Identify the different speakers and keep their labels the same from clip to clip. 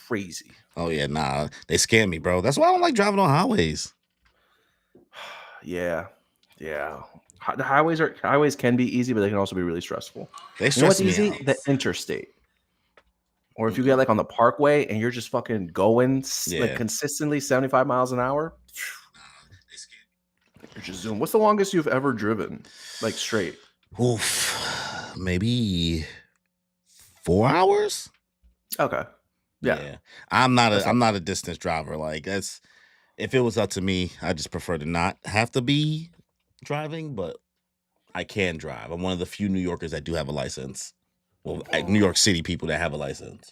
Speaker 1: crazy.
Speaker 2: Oh yeah, nah, they scare me, bro. That's why I don't like driving on highways.
Speaker 1: Yeah. Yeah. The highways can be easy, but they can also be really stressful.
Speaker 2: They
Speaker 1: You know
Speaker 2: stress
Speaker 1: what's
Speaker 2: me
Speaker 1: easy?
Speaker 2: out.
Speaker 1: The interstate. Or if you get
Speaker 2: Mm,
Speaker 1: like on the parkway and you're just fucking going like
Speaker 2: yeah.
Speaker 1: consistently 75 miles an hour, you're just zoom. What's the longest you've ever driven? Like straight?
Speaker 2: Oof. Maybe 4 hours.
Speaker 1: Okay. Yeah.
Speaker 2: Yeah. I'm not
Speaker 1: That's
Speaker 2: a
Speaker 1: not
Speaker 2: I'm not a distance driver. Like that's if it was up to me, I just prefer to not have to be driving, but I can drive. I'm one of the few New Yorkers that do have a license. Well, New York City people that have a license.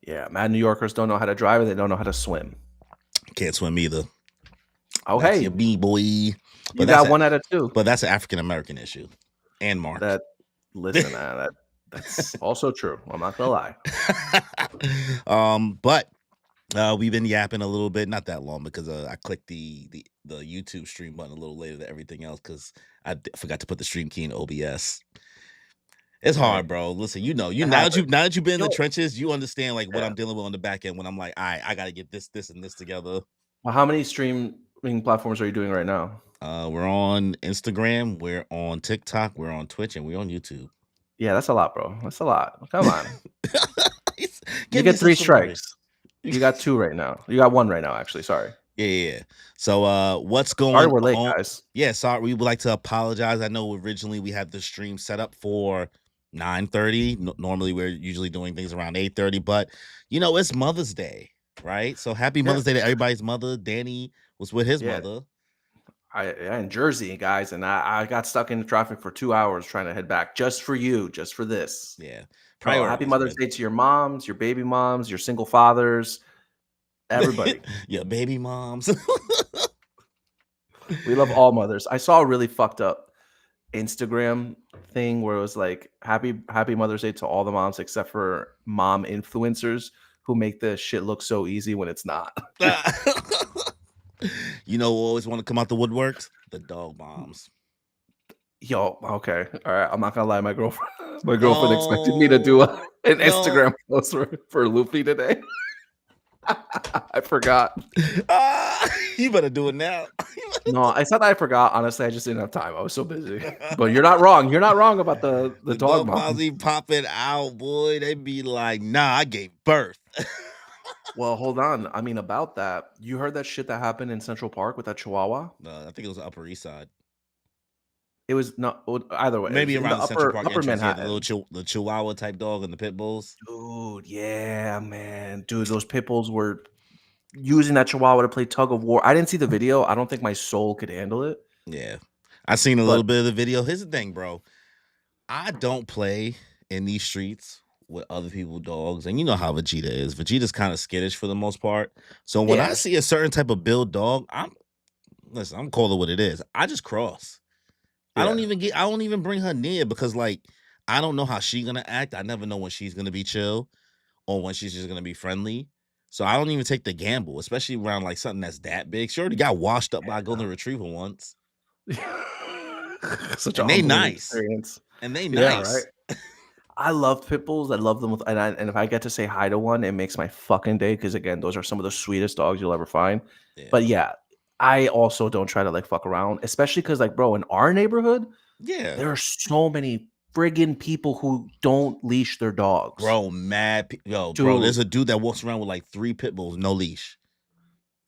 Speaker 1: Yeah. Mad New Yorkers don't know how to drive and they don't know how to swim.
Speaker 2: Can't swim either.
Speaker 1: Oh,
Speaker 2: That's your
Speaker 1: hey,
Speaker 2: B-boy.
Speaker 1: you got one out of two.
Speaker 2: But that's an African American issue. And Mark.
Speaker 1: Listen, that's also true. I'm not gonna lie.
Speaker 2: But we've been yapping a little bit, not that long because I clicked the YouTube stream button a little later than everything else because forgot to put the stream key in OBS. It's hard, bro. Listen, now that you've been in the trenches, you understand like what I'm dealing with on the back end when I'm like, I gotta get this and this together.
Speaker 1: Well, how many streaming platforms are you doing right now?
Speaker 2: We're on Instagram, we're on TikTok, we're on Twitch, and we're on YouTube.
Speaker 1: Yeah, that's a lot, bro. That's a lot. Come on. You
Speaker 2: Give me
Speaker 1: get 3
Speaker 2: some celebrity.
Speaker 1: strikes. You got 2 right now. You got 1 right now, actually. Sorry.
Speaker 2: Yeah. So what's going
Speaker 1: Sorry we're late,
Speaker 2: on?
Speaker 1: guys.
Speaker 2: Yeah, sorry. We would like to apologize. I know originally we had the stream set up for 9:30. Normally we're usually doing things around 8:30, but it's Mother's Day, right? So happy Mother's Day to everybody's mother. Danny was with his mother.
Speaker 1: In Jersey, guys, and I got stuck in the traffic for 2 hours trying to head back just for you, just for this.
Speaker 2: Yeah.
Speaker 1: So happy Mother's Day to your moms, your baby moms, your single fathers, everybody.
Speaker 2: Yeah, baby moms.
Speaker 1: We love all mothers. I saw a really fucked up Instagram thing where it was like happy Mother's Day to all the moms except for mom influencers who make this shit look so easy when it's not.
Speaker 2: Who always want to come out the woodworks? The dog moms.
Speaker 1: Yo, okay. All right. I'm not gonna lie, my girlfriend expected me to do an Instagram post for Luffy today. I forgot.
Speaker 2: You better do it now.
Speaker 1: No, it's not that I forgot. Honestly, I just didn't have time. I was so busy. But you're not wrong. You're not wrong about the dog moms.
Speaker 2: Be popping out, boy. They be like, nah, I gave birth.
Speaker 1: Well, hold on. I mean, about that, you heard that shit that happened in Central Park with that Chihuahua?
Speaker 2: No, I think it was Upper East Side.
Speaker 1: It was not either way.
Speaker 2: Maybe around the Central Park
Speaker 1: upper
Speaker 2: entrance,
Speaker 1: Manhattan.
Speaker 2: The Chihuahua type dog and the pit bulls.
Speaker 1: Dude, yeah, man. Dude, those pit bulls were using that Chihuahua to play tug of war. I didn't see the video. I don't think my soul could handle it.
Speaker 2: Yeah. I seen a little bit of the video. Here's the thing, bro. I don't play in these streets with other people's dogs. And you know how Vegeta is. Vegeta's kind of skittish for the most part. So when I see a certain type of build dog, I'm calling it what it is. I just cross. Yeah. I don't even bring her near because like I don't know how she's gonna act. I never know when she's gonna be chill or when she's just gonna be friendly. So I don't even take the gamble, especially around like something that's that big. She already got washed up by a golden retriever once.
Speaker 1: Such
Speaker 2: and they nice. Experience. And they nice.
Speaker 1: Right? I love pit bulls. I love them and if I get to say hi to one, it makes my fucking day. Because again, those are some of the sweetest dogs you'll ever find. Yeah. But yeah, I also don't try to like fuck around, especially because like, bro, in our neighborhood, there are so many friggin' people who don't leash their dogs.
Speaker 2: Bro, bro, there's a dude that walks around with like 3 pit bulls, no leash.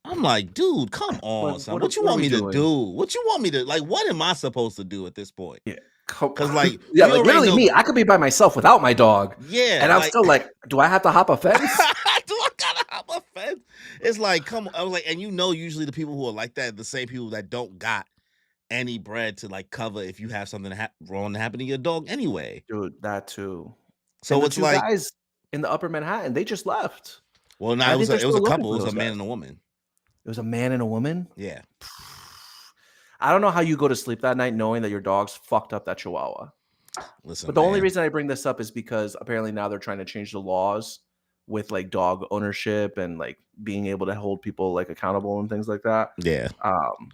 Speaker 2: I'm like, dude, come on, son. What you want me to do? What you want me to like? What am I supposed to do at this point?
Speaker 1: Yeah.
Speaker 2: Because like,
Speaker 1: yeah, like literally me, I could be by myself without my dog.
Speaker 2: Yeah.
Speaker 1: And I'm still like, do I have to hop a fence?
Speaker 2: Do I gotta hop a fence? It's like, come on. I was like, and usually the people who are like that, the same people that don't got any bread to like cover if you have something wrong to happen to your dog anyway.
Speaker 1: Dude, that too.
Speaker 2: So it's like
Speaker 1: guys in the Upper Manhattan, they just left.
Speaker 2: Well, no, it was a couple. It was a man and a woman.
Speaker 1: It was a man and a woman?
Speaker 2: Yeah.
Speaker 1: I don't know how you go to sleep that night knowing that your dog's fucked up that Chihuahua.
Speaker 2: Listen,
Speaker 1: but the only reason I bring this up is because apparently now they're trying to change the laws with like dog ownership and like being able to hold people like accountable and things like that.
Speaker 2: Yeah.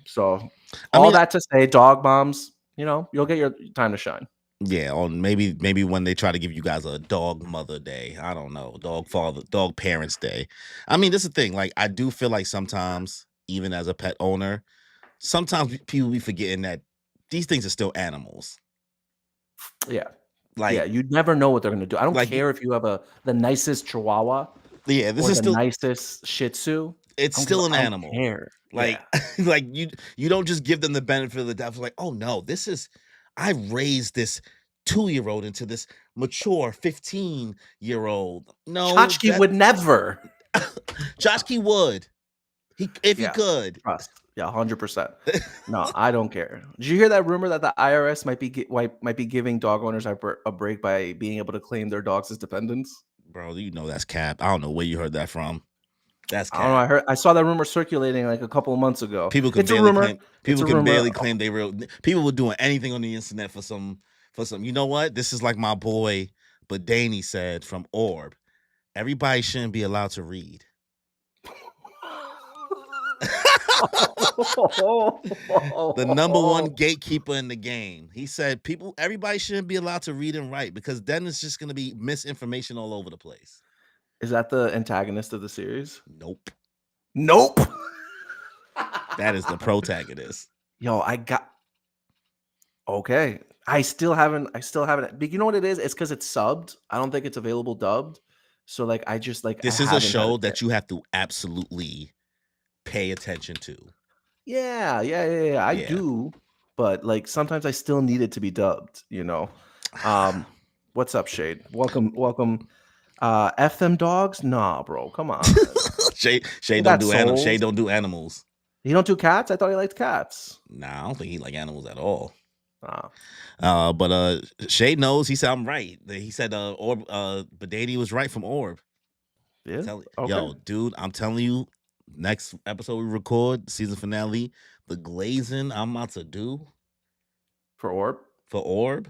Speaker 1: So that to say, dog moms, you'll get your time to shine.
Speaker 2: Yeah, on maybe when they try to give you guys a dog mother day. I don't know, dog parents day. I mean, this is the thing. Like, I do feel like sometimes, even as a pet owner, sometimes people be forgetting that these things are still animals.
Speaker 1: Yeah. Yeah,
Speaker 2: Like,
Speaker 1: you never know what they're gonna do. I don't
Speaker 2: like
Speaker 1: care if you have the nicest Chihuahua
Speaker 2: yeah, this
Speaker 1: or
Speaker 2: is
Speaker 1: the
Speaker 2: still
Speaker 1: nicest Shih Tzu.
Speaker 2: it's still an
Speaker 1: I don't
Speaker 2: animal.
Speaker 1: care.
Speaker 2: Like,
Speaker 1: Yeah.
Speaker 2: like you don't just give them the benefit of the doubt. Like, oh no, I raised this 2-year-old into this mature 15-year-old. No,
Speaker 1: Tchotchke
Speaker 2: that
Speaker 1: would never.
Speaker 2: Josh Key would. If he
Speaker 1: Yeah,
Speaker 2: could.
Speaker 1: trust. Yeah, 100%. No, I don't care. Did you hear that rumor that the IRS might be giving dog owners a break by being able to claim their dogs as dependents?
Speaker 2: Bro, you know that's cap. I don't know where you heard that from. That's
Speaker 1: I don't know.
Speaker 2: cap.
Speaker 1: I saw that rumor circulating like a couple of months ago.
Speaker 2: People can
Speaker 1: It's a
Speaker 2: barely
Speaker 1: rumor.
Speaker 2: claim
Speaker 1: It's
Speaker 2: people
Speaker 1: a
Speaker 2: can
Speaker 1: rumor.
Speaker 2: barely claim they real people were doing anything on the internet for some. You know what? This is like my boy Badaney said from Orb. Everybody shouldn't be allowed to read. The number one gatekeeper in the game. He said everybody shouldn't be allowed to read and write because then it's just gonna be misinformation all over the place.
Speaker 1: Is that the antagonist of the series?
Speaker 2: Nope.
Speaker 1: Nope.
Speaker 2: That is the protagonist.
Speaker 1: Yo, okay. I still haven't but you know what it is? It's because it's subbed. I don't think it's available dubbed. So like I
Speaker 2: This is a
Speaker 1: haven't had a
Speaker 2: show
Speaker 1: chance.
Speaker 2: that you have to absolutely pay attention to.
Speaker 1: Yeah. I
Speaker 2: Yeah.
Speaker 1: do, but like sometimes I still need it to be dubbed, you know. Um, what's up, Shade? Welcome. F them dogs? Nah, bro. Come on.
Speaker 2: Shay
Speaker 1: They
Speaker 2: don't
Speaker 1: got
Speaker 2: do animals. Shay
Speaker 1: souls.
Speaker 2: don't do animals.
Speaker 1: You don't do cats? I thought he liked cats.
Speaker 2: Nah, I don't think he like animals at all.
Speaker 1: Ah,
Speaker 2: But Shay knows. He said I'm right. He said Orb Badady was right from Orb.
Speaker 1: yeah. Okay.
Speaker 2: Yo, dude, I'm telling you, next episode we record, season finale, the glazing I'm about to do
Speaker 1: For Orb?
Speaker 2: for Orb.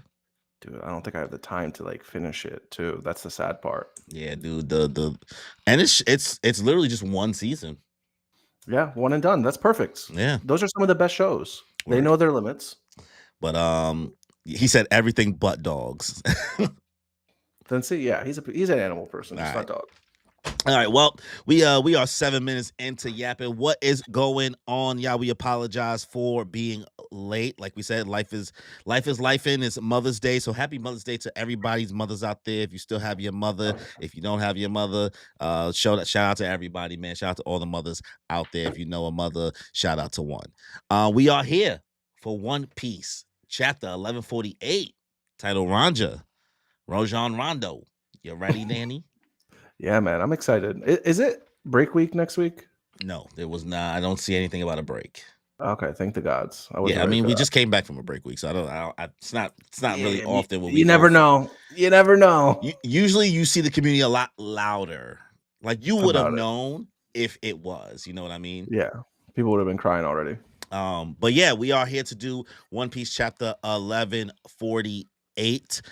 Speaker 1: Dude, I don't think I have the time to like finish it too. That's the sad part.
Speaker 2: Yeah, dude, the and it's literally just one season.
Speaker 1: Yeah, one and done. That's perfect.
Speaker 2: Yeah.
Speaker 1: Those are some of the best shows. They
Speaker 2: Word.
Speaker 1: know their limits.
Speaker 2: But he said everything but dogs.
Speaker 1: Then see, yeah, he's an animal person,
Speaker 2: All
Speaker 1: just
Speaker 2: right.
Speaker 1: not dog.
Speaker 2: All right. Well, we are 7 minutes into yapping. What is going on, y'all? We apologize for being late. Like we said, life is life in. It's Mother's Day, so happy Mother's Day to everybody's mothers out there. If you still have your mother, if you don't have your mother, shout out to everybody, man. Shout out to all the mothers out there. If you know a mother, shout out to one. We are here for One Piece, chapter 1148, titled Ronja, Rojan Rondo. You ready, Danny?
Speaker 1: Yeah, man, I'm excited. Is it break week next week?
Speaker 2: No, there was not. I don't see anything about a break.
Speaker 1: Okay, thank the gods. I
Speaker 2: Yeah,
Speaker 1: wasn't
Speaker 2: I
Speaker 1: ready
Speaker 2: mean,
Speaker 1: for
Speaker 2: we
Speaker 1: that.
Speaker 2: just came back from a break week, so it's not really
Speaker 1: Yeah,
Speaker 2: often when we
Speaker 1: you
Speaker 2: go.
Speaker 1: never know. You never know
Speaker 2: Usually, you see the community a lot louder. Like you would have
Speaker 1: about it.
Speaker 2: known if it was. You know what I mean?
Speaker 1: Yeah, people would have been crying already.
Speaker 2: But yeah, we are here to do One Piece chapter 1148.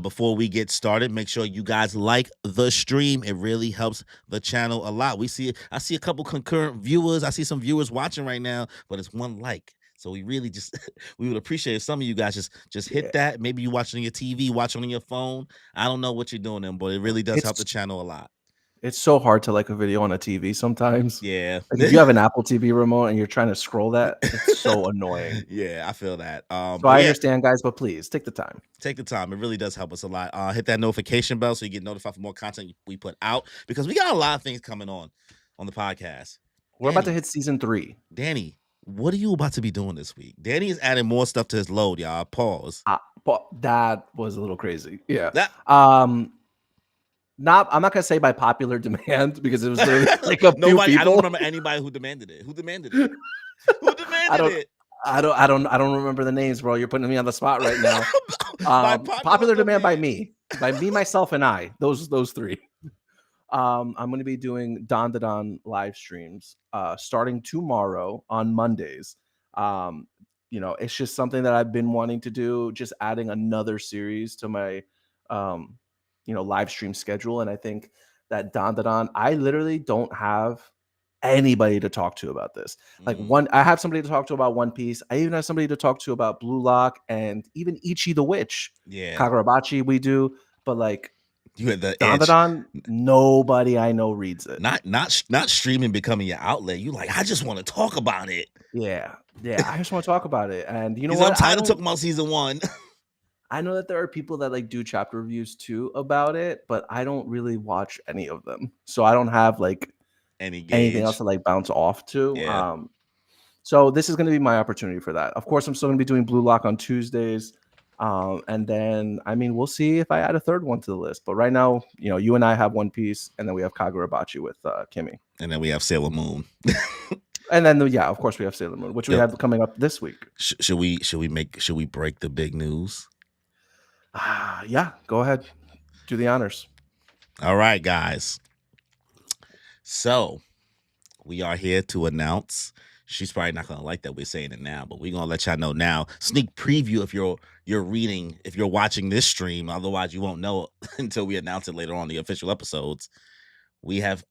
Speaker 2: Before we get started, make sure you guys like the stream. It really helps the channel a lot. I see a couple concurrent viewers. I see some viewers watching right now, but it's one like. So we really just we would appreciate if some of you guys just hit
Speaker 1: Yeah,
Speaker 2: that. Maybe you watching on your TV, watching on your phone. I don't know what you're doing, but it really does help
Speaker 1: it's
Speaker 2: the channel a lot.
Speaker 1: it's so hard to like a video on a TV sometimes.
Speaker 2: Yeah.
Speaker 1: Like if you have an Apple TV remote and you're trying to scroll that, it's so annoying.
Speaker 2: Yeah, I feel that.
Speaker 1: So
Speaker 2: But
Speaker 1: I
Speaker 2: yeah,
Speaker 1: understand, guys, but please take the time.
Speaker 2: take the time. It really does help us a lot. Hit that notification bell so you get notified for more content we put out because we got a lot of things coming on the podcast.
Speaker 1: We're about to
Speaker 2: Danny,
Speaker 1: hit season 3.
Speaker 2: Danny, what are you about to be doing this week? Danny is adding more stuff to his load, y'all. Pause.
Speaker 1: But that was a little crazy. Yeah.
Speaker 2: That
Speaker 1: I'm not gonna say by popular demand because it was literally like a few
Speaker 2: nobody. I don't
Speaker 1: people.
Speaker 2: remember anybody who demanded it. Who demanded it? Who demanded it?
Speaker 1: I don't remember the names, bro. You're putting me on the spot right now.
Speaker 2: By
Speaker 1: Popular demand by me, myself, and I. Those 3. I'm going to be doing Don to Don live streams starting tomorrow on Mondays. It's just something that I've been wanting to do, just adding another series to my, live stream schedule. And I think that Don to Don, I literally don't have anybody to talk to about this. Like I have somebody to talk to about One Piece. I even have somebody to talk to about Blue Lock and even Ichi the Witch.
Speaker 2: Yeah.
Speaker 1: Kagurabachi we do, but like
Speaker 2: You had the itch.
Speaker 1: Dandadan, nobody I know reads it.
Speaker 2: Not streaming becoming your outlet. You like, I just want to talk about it.
Speaker 1: Yeah. Yeah. I just want to talk about it. And you know
Speaker 2: He's like, I'm
Speaker 1: what?
Speaker 2: tired of talking about season 1.
Speaker 1: I know that there are people that like do chapter reviews too about it, but I don't really watch any of them. So I don't have like
Speaker 2: Any
Speaker 1: anything else
Speaker 2: gauge.
Speaker 1: to like bounce off to.
Speaker 2: Yeah.
Speaker 1: So this is going to be my opportunity for that. Of course, I'm still going to be doing Blue Lock on Tuesdays. And then, I mean, we'll see if I add a third one to the list. But right now, you know, you and I have One Piece, and then we have Kagurabachi with Kimmy.
Speaker 2: And then we have Sailor Moon.
Speaker 1: And then, yeah, of course, we have Sailor Moon, which we have coming up this week.
Speaker 2: Should we break the big news?
Speaker 1: Yeah, go ahead. Do the honors.
Speaker 2: All right, guys. So we are here to announce. She's probably not gonna like that we're saying it now, but we're gonna let y'all know now. Sneak preview if you're watching this stream. Otherwise, you won't know until we announce it later on the official episodes. We have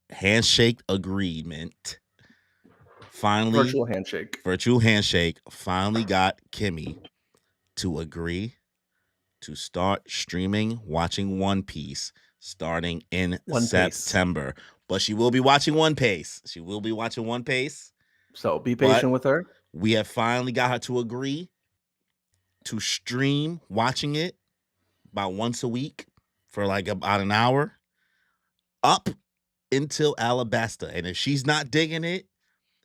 Speaker 2: handshake agreement. Finally, virtual handshake. Finally got Kimmy to agree to start streaming, watching One Piece starting in September. But she will be watching One Piece. She will be watching One Piece.
Speaker 1: So be patient with her.
Speaker 2: We have finally got her to agree to stream watching it about once a week for like about an hour up until Alabasta. And if she's not digging it,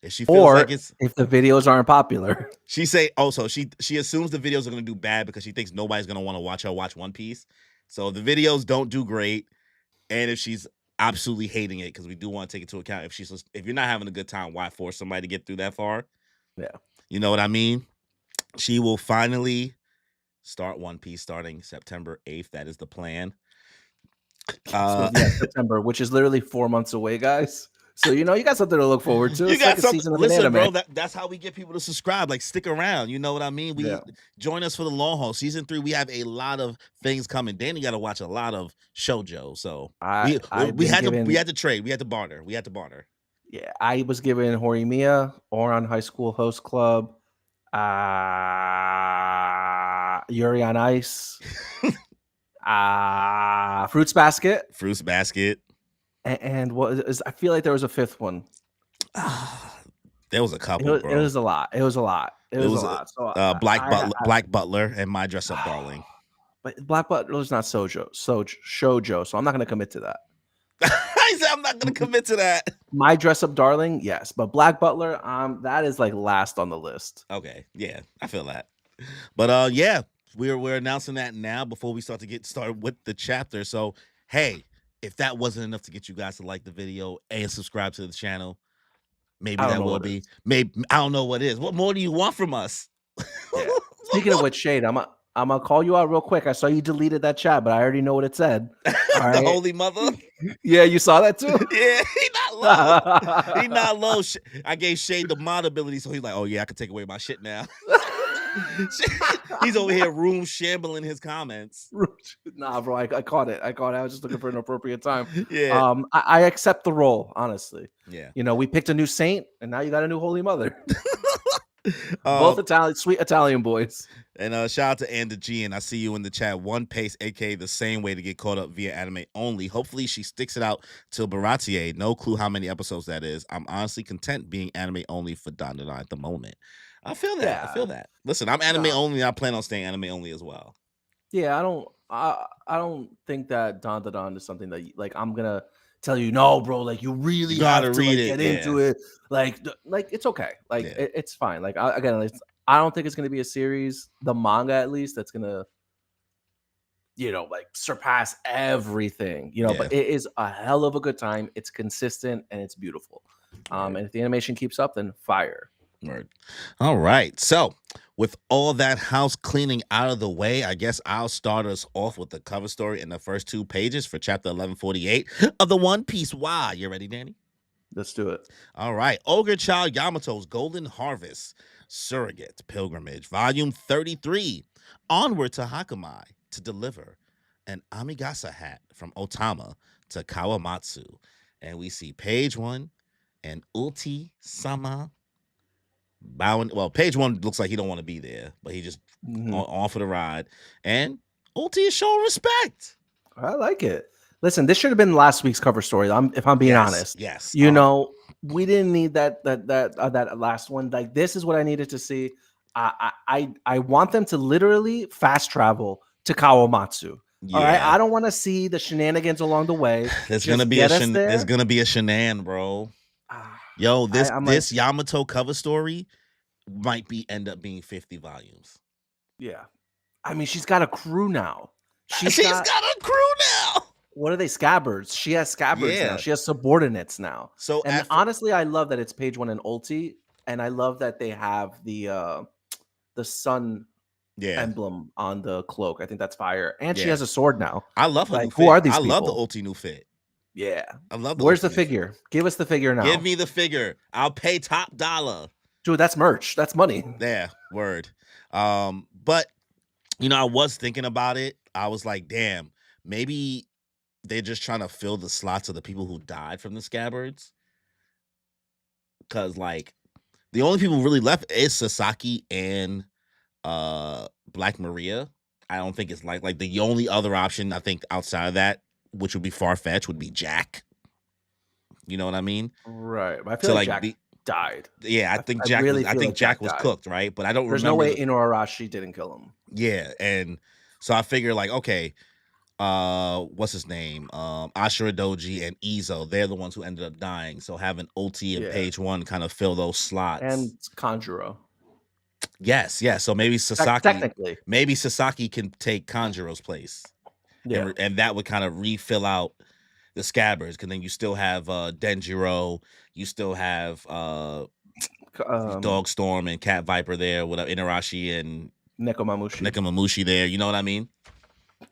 Speaker 2: if she feels like
Speaker 1: if the videos aren't popular,
Speaker 2: she say also she assumes the videos are going to do bad because she thinks nobody's going to want to watch her watch One Piece. So the videos don't do great, and if she's absolutely hating it, because we do want to take into account if you're not having a good time, why force somebody to get through that far?
Speaker 1: Yeah,
Speaker 2: you know what I mean. She will finally start One Piece starting September 8th. That is the plan.
Speaker 1: September, which is literally 4 months away, guys. So you know you got something to look forward to.
Speaker 2: You
Speaker 1: it's
Speaker 2: got
Speaker 1: like
Speaker 2: something.
Speaker 1: A season of
Speaker 2: Listen,
Speaker 1: an anime.
Speaker 2: bro. That's how we get people to subscribe. Like, stick around. You know what I mean? Join us for the long haul. Season 3, we have a lot of things coming. Danny got to watch a lot of shoujo. So we had to trade. We had to barter.
Speaker 1: Yeah, I was given Horimiya, Oran High School Host Club, Yuri on Ice, Fruits Basket, and what is? I feel like there was a fifth one.
Speaker 2: There was a couple, bro.
Speaker 1: It was a lot. It was a lot. So
Speaker 2: Black Butler and My Dress Up Darling.
Speaker 1: But Black Butler's not shoujo, so I'm not going to commit to that.
Speaker 2: I said I'm not going to commit to that.
Speaker 1: My Dress Up Darling, yes, but Black Butler, that is like last on the list.
Speaker 2: Okay, yeah, I feel that. But yeah, we're announcing that now before we start to get started with the chapter. So hey, if that wasn't enough to get you guys to like the video and subscribe to the channel, maybe that will be. Maybe I don't know what it is. What more do you want from us?
Speaker 1: Yeah. Speaking of which, Shade, I'm gonna call you out real quick. I saw you deleted that chat, but I already know what it said.
Speaker 2: The Holy Mother.
Speaker 1: Yeah, you saw that too.
Speaker 2: Yeah, he not low. He not low. I gave Shade the mod ability, so he's like, "Oh yeah, I can take away my shit now." He's over here room shambling his comments.
Speaker 1: Nah, bro, I caught it. I was just looking for an appropriate time.
Speaker 2: Yeah.
Speaker 1: I accept the role, honestly.
Speaker 2: Yeah.
Speaker 1: You know, we picked a new saint, and now you got a new Holy Mother. Both Italian, sweet Italian boys.
Speaker 2: And shout out to Anda G, and I see you in the chat. One Pace, aka the same way to get caught up via anime only. Hopefully she sticks it out till Baratier. No clue how many episodes that is. I'm honestly content being anime only for Dandadan at the moment. I feel that.
Speaker 1: Yeah.
Speaker 2: I feel that. Listen, I'm anime only. I plan on staying anime only as well.
Speaker 1: Yeah, I don't think that Dandadan is something that like I'm gonna tell you, no, bro, like you really
Speaker 2: gotta
Speaker 1: have to
Speaker 2: read
Speaker 1: like, get into it. Like it's okay. Like it's fine. Like I don't think it's gonna be a series, the manga at least, that's gonna, you know, like surpass everything, you know, but it is a hell of a good time. It's consistent and it's beautiful. And if the animation keeps up, then fire.
Speaker 2: Word. All right. So with all that house cleaning out of the way, I guess I'll start us off with the cover story in the first 2 pages for chapter 1148 of the One Piece. Why? You ready, Danny?
Speaker 1: Let's do it.
Speaker 2: All right. Ogre Child Yamato's Golden Harvest Surrogate Pilgrimage, Volume 33. Onward to Hakamai to deliver an Amigasa hat from Otama to Kawamatsu. And we see page 1 and Ulti Sama bowing. Well, page one looks like he don't want to be there, but he just on for the ride. And Ulti is showing respect.
Speaker 1: I like it. Listen, this should have been last week's cover story. If I'm being honest,
Speaker 2: Yes.
Speaker 1: you know, we didn't need that last one. Like, this is what I needed to see. I want them to literally fast travel to Kawamatsu.
Speaker 2: Yeah.
Speaker 1: All right, I don't want to see the shenanigans along the way.
Speaker 2: There's
Speaker 1: Just
Speaker 2: gonna be
Speaker 1: get us there.
Speaker 2: there's gonna be a shenan, bro. Yo, this Yamato cover story might end up being 50 volumes.
Speaker 1: Yeah, I mean, she's got a crew now.
Speaker 2: She's got a crew now.
Speaker 1: What are they? Scabbards. She has scabbards now. She has subordinates now.
Speaker 2: So,
Speaker 1: and honestly, I love that it's page one in Ulti, and I love that they have the sun emblem on the cloak. I think that's fire. And she has a sword now.
Speaker 2: I love her.
Speaker 1: Like, who are these people?
Speaker 2: I love the Ulti new fit.
Speaker 1: Yeah,
Speaker 2: I love.
Speaker 1: Where's the figure? Fit. Give us the figure now.
Speaker 2: Give me the figure. I'll pay top dollar.
Speaker 1: Dude, that's merch. That's money.
Speaker 2: Yeah, word. But you know, I was thinking about it. I was like, damn, maybe they're just trying to fill the slots of the people who died from the scabbards. Cause like the only people really left is Sasaki and Black Maria. I don't think it's like the only other option I think outside of that, which would be far-fetched, would be Jack. You know what I mean?
Speaker 1: Right. I feel like Jack died.
Speaker 2: Yeah, I think Jack was cooked, right? But I don't remember.
Speaker 1: There's no way Inuarashi didn't kill him.
Speaker 2: Yeah, and so I figure like, okay, what's his name? Ashura Doji and Izo, they're the ones who ended up dying. So having Ulti and page one kind of fill those slots.
Speaker 1: And Kanjuro.
Speaker 2: Yes. So maybe Sasaki
Speaker 1: technically.
Speaker 2: Maybe Sasaki can take Kanjuro's place. Yeah. And that would kind of refill out the scabbards, because then you still have Denjiro, you still have Dogstorm and Cat Viper there, without Inarashi and Nekomamushi there. You know what I mean?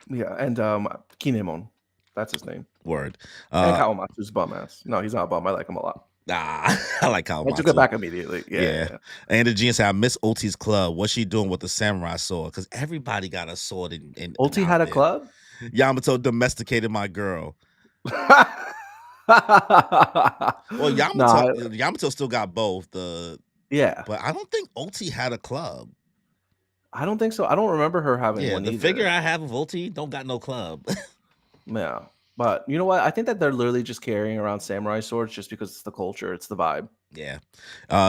Speaker 1: Yeah, and Kinemon, that's his name.
Speaker 2: Word.
Speaker 1: And Kawamatsu's bum ass. No, he's not a bum. I like him a lot.
Speaker 2: I like Kawamatsu.
Speaker 1: I took it back immediately. Yeah.
Speaker 2: And the GM said, I miss Ulti's club. What's she doing with the samurai sword? Because everybody got a sword in
Speaker 1: Ulti had a club?
Speaker 2: Yamato domesticated my girl. Well, Yamato still got both. But I don't think Ulti had a club.
Speaker 1: I don't think so. I don't remember her having one.
Speaker 2: The figure I have of Ulti don't got no club.
Speaker 1: Yeah, but you know what? I think that they're literally just carrying around samurai swords just because it's the culture, it's the vibe.
Speaker 2: Yeah.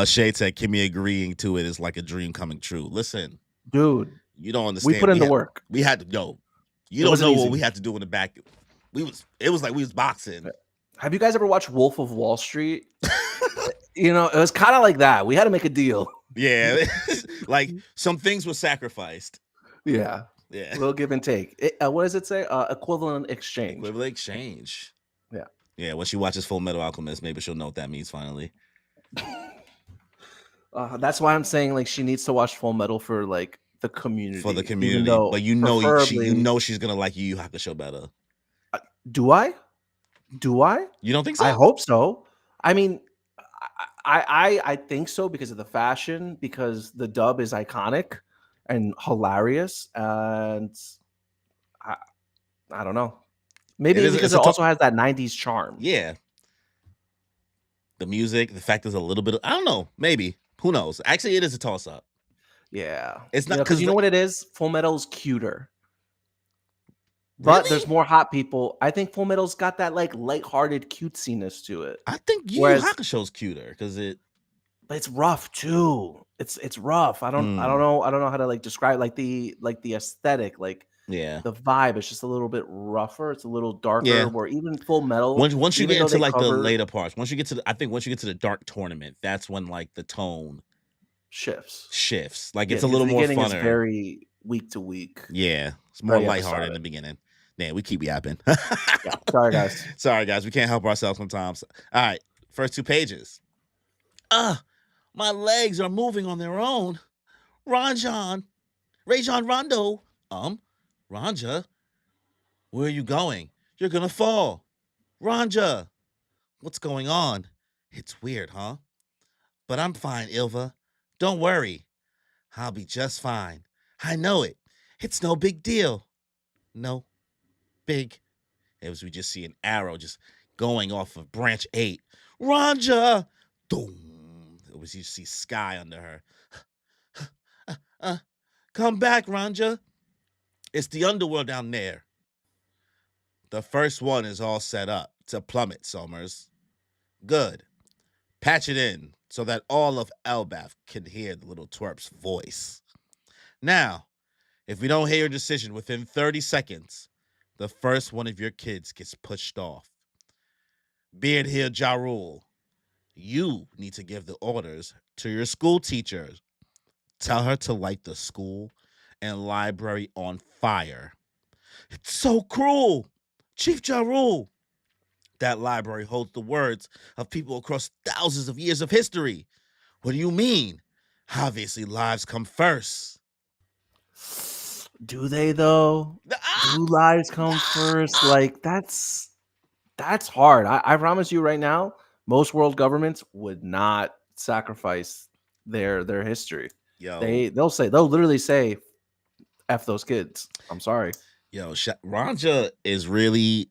Speaker 2: Shade said Kimmy agreeing to it is like a dream coming true. Listen,
Speaker 1: dude,
Speaker 2: you don't understand.
Speaker 1: We put in the work.
Speaker 2: We had to go. You don't know what we had to do in the back. It was like we was boxing.
Speaker 1: Have you guys ever watched Wolf of Wall Street? You know, it was kind of like that. We had to make a deal.
Speaker 2: Yeah, like some things were sacrificed.
Speaker 1: Yeah, a little give and take. What does it say? Equivalent exchange.
Speaker 2: Equivalent exchange.
Speaker 1: Yeah.
Speaker 2: When she watches Full Metal Alchemist, maybe she'll know what that means finally.
Speaker 1: That's why I'm saying like she needs to watch Full Metal for like the community.
Speaker 2: For the community, but you know she's gonna like you. You have to show better.
Speaker 1: Do I?
Speaker 2: You don't think so?
Speaker 1: I hope so. I mean, I think so because of the fashion, because the dub is iconic and hilarious, and I don't know. Maybe because it also has that 90s charm.
Speaker 2: Yeah. The music, the fact is a little bit. I don't know. Maybe. Who knows? Actually, it is a toss up.
Speaker 1: Yeah,
Speaker 2: it's not
Speaker 1: because you know what it is. Full Metal's cuter. But there's more hot people. I think Full Metal's got that like lighthearted cutesiness to it.
Speaker 2: I think Yu Yu Hakusho's cuter because
Speaker 1: but it's rough too. It's rough. I don't know how to like describe like the aesthetic, like the vibe. It's just a little bit rougher. It's a little darker. Yeah. Where even Full Metal,
Speaker 2: once you get into like the later parts, once you get to the dark tournament, that's when like the tone shifts. Like it's a little more funner. It's
Speaker 1: very week to week.
Speaker 2: Yeah, it's more lighthearted in the beginning. Man, we keep yapping.
Speaker 1: Sorry, guys.
Speaker 2: Sorry, guys. We can't help ourselves sometimes. All right. First 2 pages. My legs are moving on their own. Rajon Rondo. Ronja, where are you going? You're going to fall. Ronja, what's going on? It's weird, huh? But I'm fine, Ilva. Don't worry. I'll be just fine. I know it. It's no big deal. No. Big, as we just see an arrow just going off of branch 8. Ronja, Boom. It was you see sky under her. Come back, Ronja. It's the underworld down there. The first one is all set up to plummet, Somers. Good. Patch it in so that all of Elbath can hear the little twerp's voice. Now, if we don't hear your decision within 30 seconds, the first one of your kids gets pushed off. Beard here, Ja Rule. You need to give the orders to your school teachers. Tell her to light the school and library on fire. It's so cruel. Chief Ja Rule. That library holds the words of people across thousands of years of history. What do you mean? Obviously, lives come first.
Speaker 1: Do they though?
Speaker 2: Ah!
Speaker 1: Do lives come first? Like that's hard. I promise you right now, most world governments would not sacrifice their history.
Speaker 2: Yo,
Speaker 1: They'll literally say F those kids. I'm sorry.
Speaker 2: yo, Ronja is really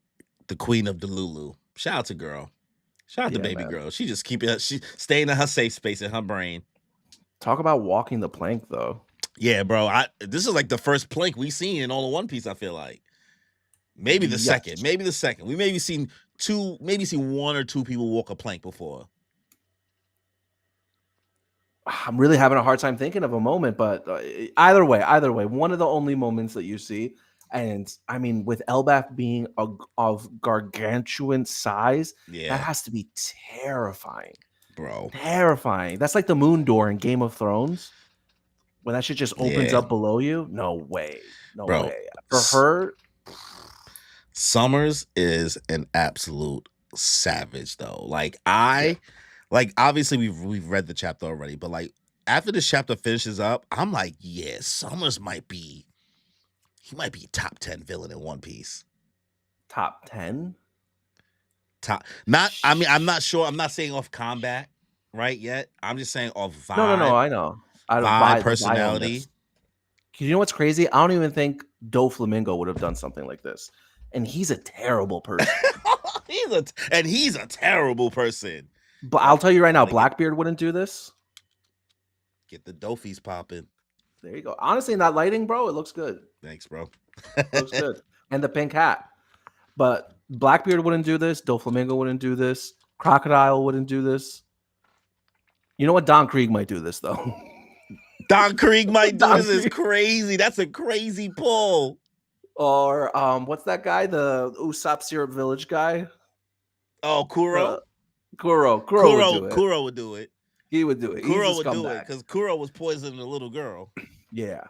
Speaker 2: the queen of Delulu. Shout out to girl. Shout out to
Speaker 1: Yeah,
Speaker 2: baby
Speaker 1: man.
Speaker 2: girl. She just she staying in her safe space in her brain.
Speaker 1: Talk about walking the plank though.
Speaker 2: Yeah, bro. This is like the first plank we seen in all of One Piece, I feel like. Maybe the
Speaker 1: Yes.
Speaker 2: second. Maybe the second. We maybe seen one or two people walk a plank before.
Speaker 1: I'm really having a hard time thinking of a moment, but either way, one of the only moments that you see, and I mean, with Elbaf being of gargantuan size,
Speaker 2: Yeah,
Speaker 1: that has to be terrifying,
Speaker 2: bro.
Speaker 1: terrifying. That's like the moon door in Game of Thrones when that shit just opens
Speaker 2: Yeah,
Speaker 1: up below you. No way, no
Speaker 2: bro.
Speaker 1: way. For her,
Speaker 2: Summers is an absolute savage, though. Like obviously we've read the chapter already, but like after this chapter finishes up, I'm like, yeah, Summers might be top 10 villain in One Piece.
Speaker 1: top 10.
Speaker 2: I'm not sure. I'm not saying off combat right yet. I'm just saying off
Speaker 1: No.
Speaker 2: vibe,
Speaker 1: I know. I don't
Speaker 2: vibe,
Speaker 1: buy the
Speaker 2: personality.
Speaker 1: Cause you know what's crazy? I don't even think Doflamingo would have done something like this, and he's a terrible person.
Speaker 2: he's a terrible person.
Speaker 1: But I'll tell you right now,
Speaker 2: Gotta
Speaker 1: Blackbeard wouldn't do this.
Speaker 2: get the Dofies popping.
Speaker 1: There you go. Honestly, in that lighting, bro, it looks good.
Speaker 2: Thanks, bro.
Speaker 1: Looks good. And the pink hat. But Blackbeard wouldn't do this. Doflamingo wouldn't do this. Crocodile wouldn't do this. You know what? Don Krieg might do this, though.
Speaker 2: Don Krieg might do
Speaker 1: Don
Speaker 2: this. Is
Speaker 1: Krieg.
Speaker 2: crazy. That's a crazy pull.
Speaker 1: Or what's that guy? The Usopp Syrup Village guy?
Speaker 2: Oh, Kuro?
Speaker 1: Kuro would do it.
Speaker 2: Kuro would do it.
Speaker 1: He would do it.
Speaker 2: Kuro would do it because Kuro was poisoning a little girl.
Speaker 1: Yeah.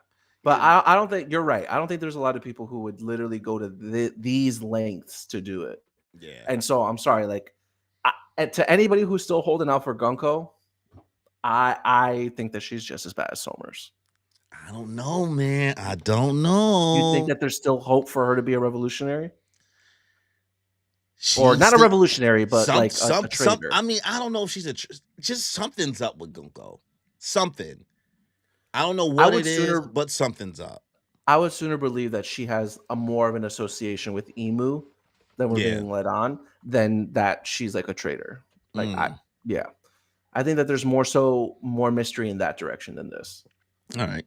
Speaker 1: But I don't think you're right. I don't think there's a lot of people who would literally go to these lengths to do it.
Speaker 2: Yeah.
Speaker 1: And so I'm sorry, like to anybody who's still holding out for Gunko, I think that she's just as bad as Somers.
Speaker 2: I don't know, man. I don't know.
Speaker 1: You think that there's still hope for her to be a revolutionary? Or not a revolutionary, but like a traitor.
Speaker 2: I mean, I don't know if she's just something's up with Gunko. Something. I don't know what it is, but something's up.
Speaker 1: I would sooner believe that she has a more of an association with Emu than we're being led on than that she's like a traitor. Like I think that there's more mystery in that direction than this.
Speaker 2: All right.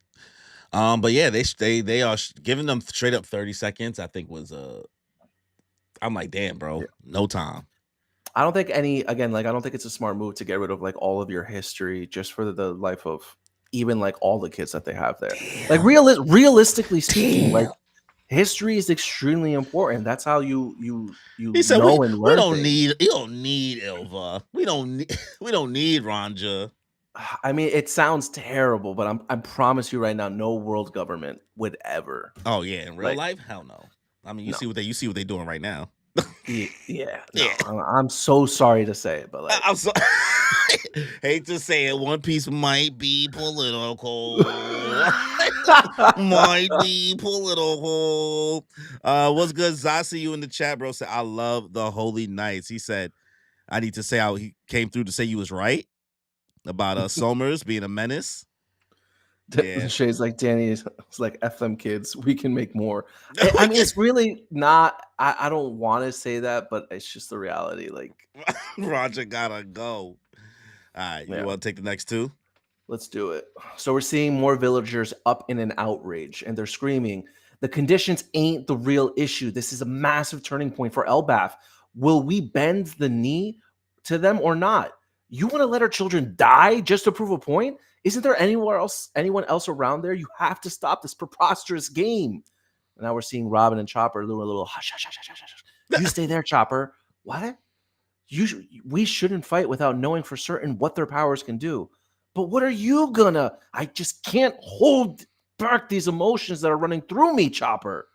Speaker 2: But yeah, they are giving them straight up 30 seconds. I think was I'm like, damn, bro, no time.
Speaker 1: I don't think I don't think it's a smart move to get rid of like all of your history just for the life of even like all the kids that they have there. Damn. Like realistically speaking, like history is extremely important. That's how you
Speaker 2: he said,
Speaker 1: know and learn.
Speaker 2: You don't need Ilva. We don't need Ronja.
Speaker 1: I mean, it sounds terrible, but I promise you right now, no world government would ever.
Speaker 2: Oh yeah, in real life, hell no. I mean, you see what they're doing right now.
Speaker 1: I'm so sorry to say it, but like,
Speaker 2: I'm so hate to say it, One Piece might be political. Might be political. What's good? Zasi, you in the chat, bro, said I love the Holy Knights. He said, I need to say how he came through to say you was right about Somers being a menace.
Speaker 1: Yeah. Shay's like, Danny is like, F them kids, we can make more. I mean, it's really not, I don't want to say that, but it's just the reality. Like,
Speaker 2: Roger gotta go. All right, you
Speaker 1: Yeah.
Speaker 2: want to take the next two?
Speaker 1: Let's do it. So we're seeing more villagers up in an outrage, and they're screaming, "The conditions ain't the real issue. This is a massive turning point for Elbath. Will we bend the knee to them or not? You want to let our children die just to prove a point? Isn't there anyone else around there? You have to stop this preposterous game." And now we're seeing Robin and Chopper doing a little hush, hush, hush, hush, hush, hush. You stay there, Chopper. What? We shouldn't fight without knowing for certain what their powers can do. But what are you gonna? I just can't hold back these emotions that are running through me, Chopper.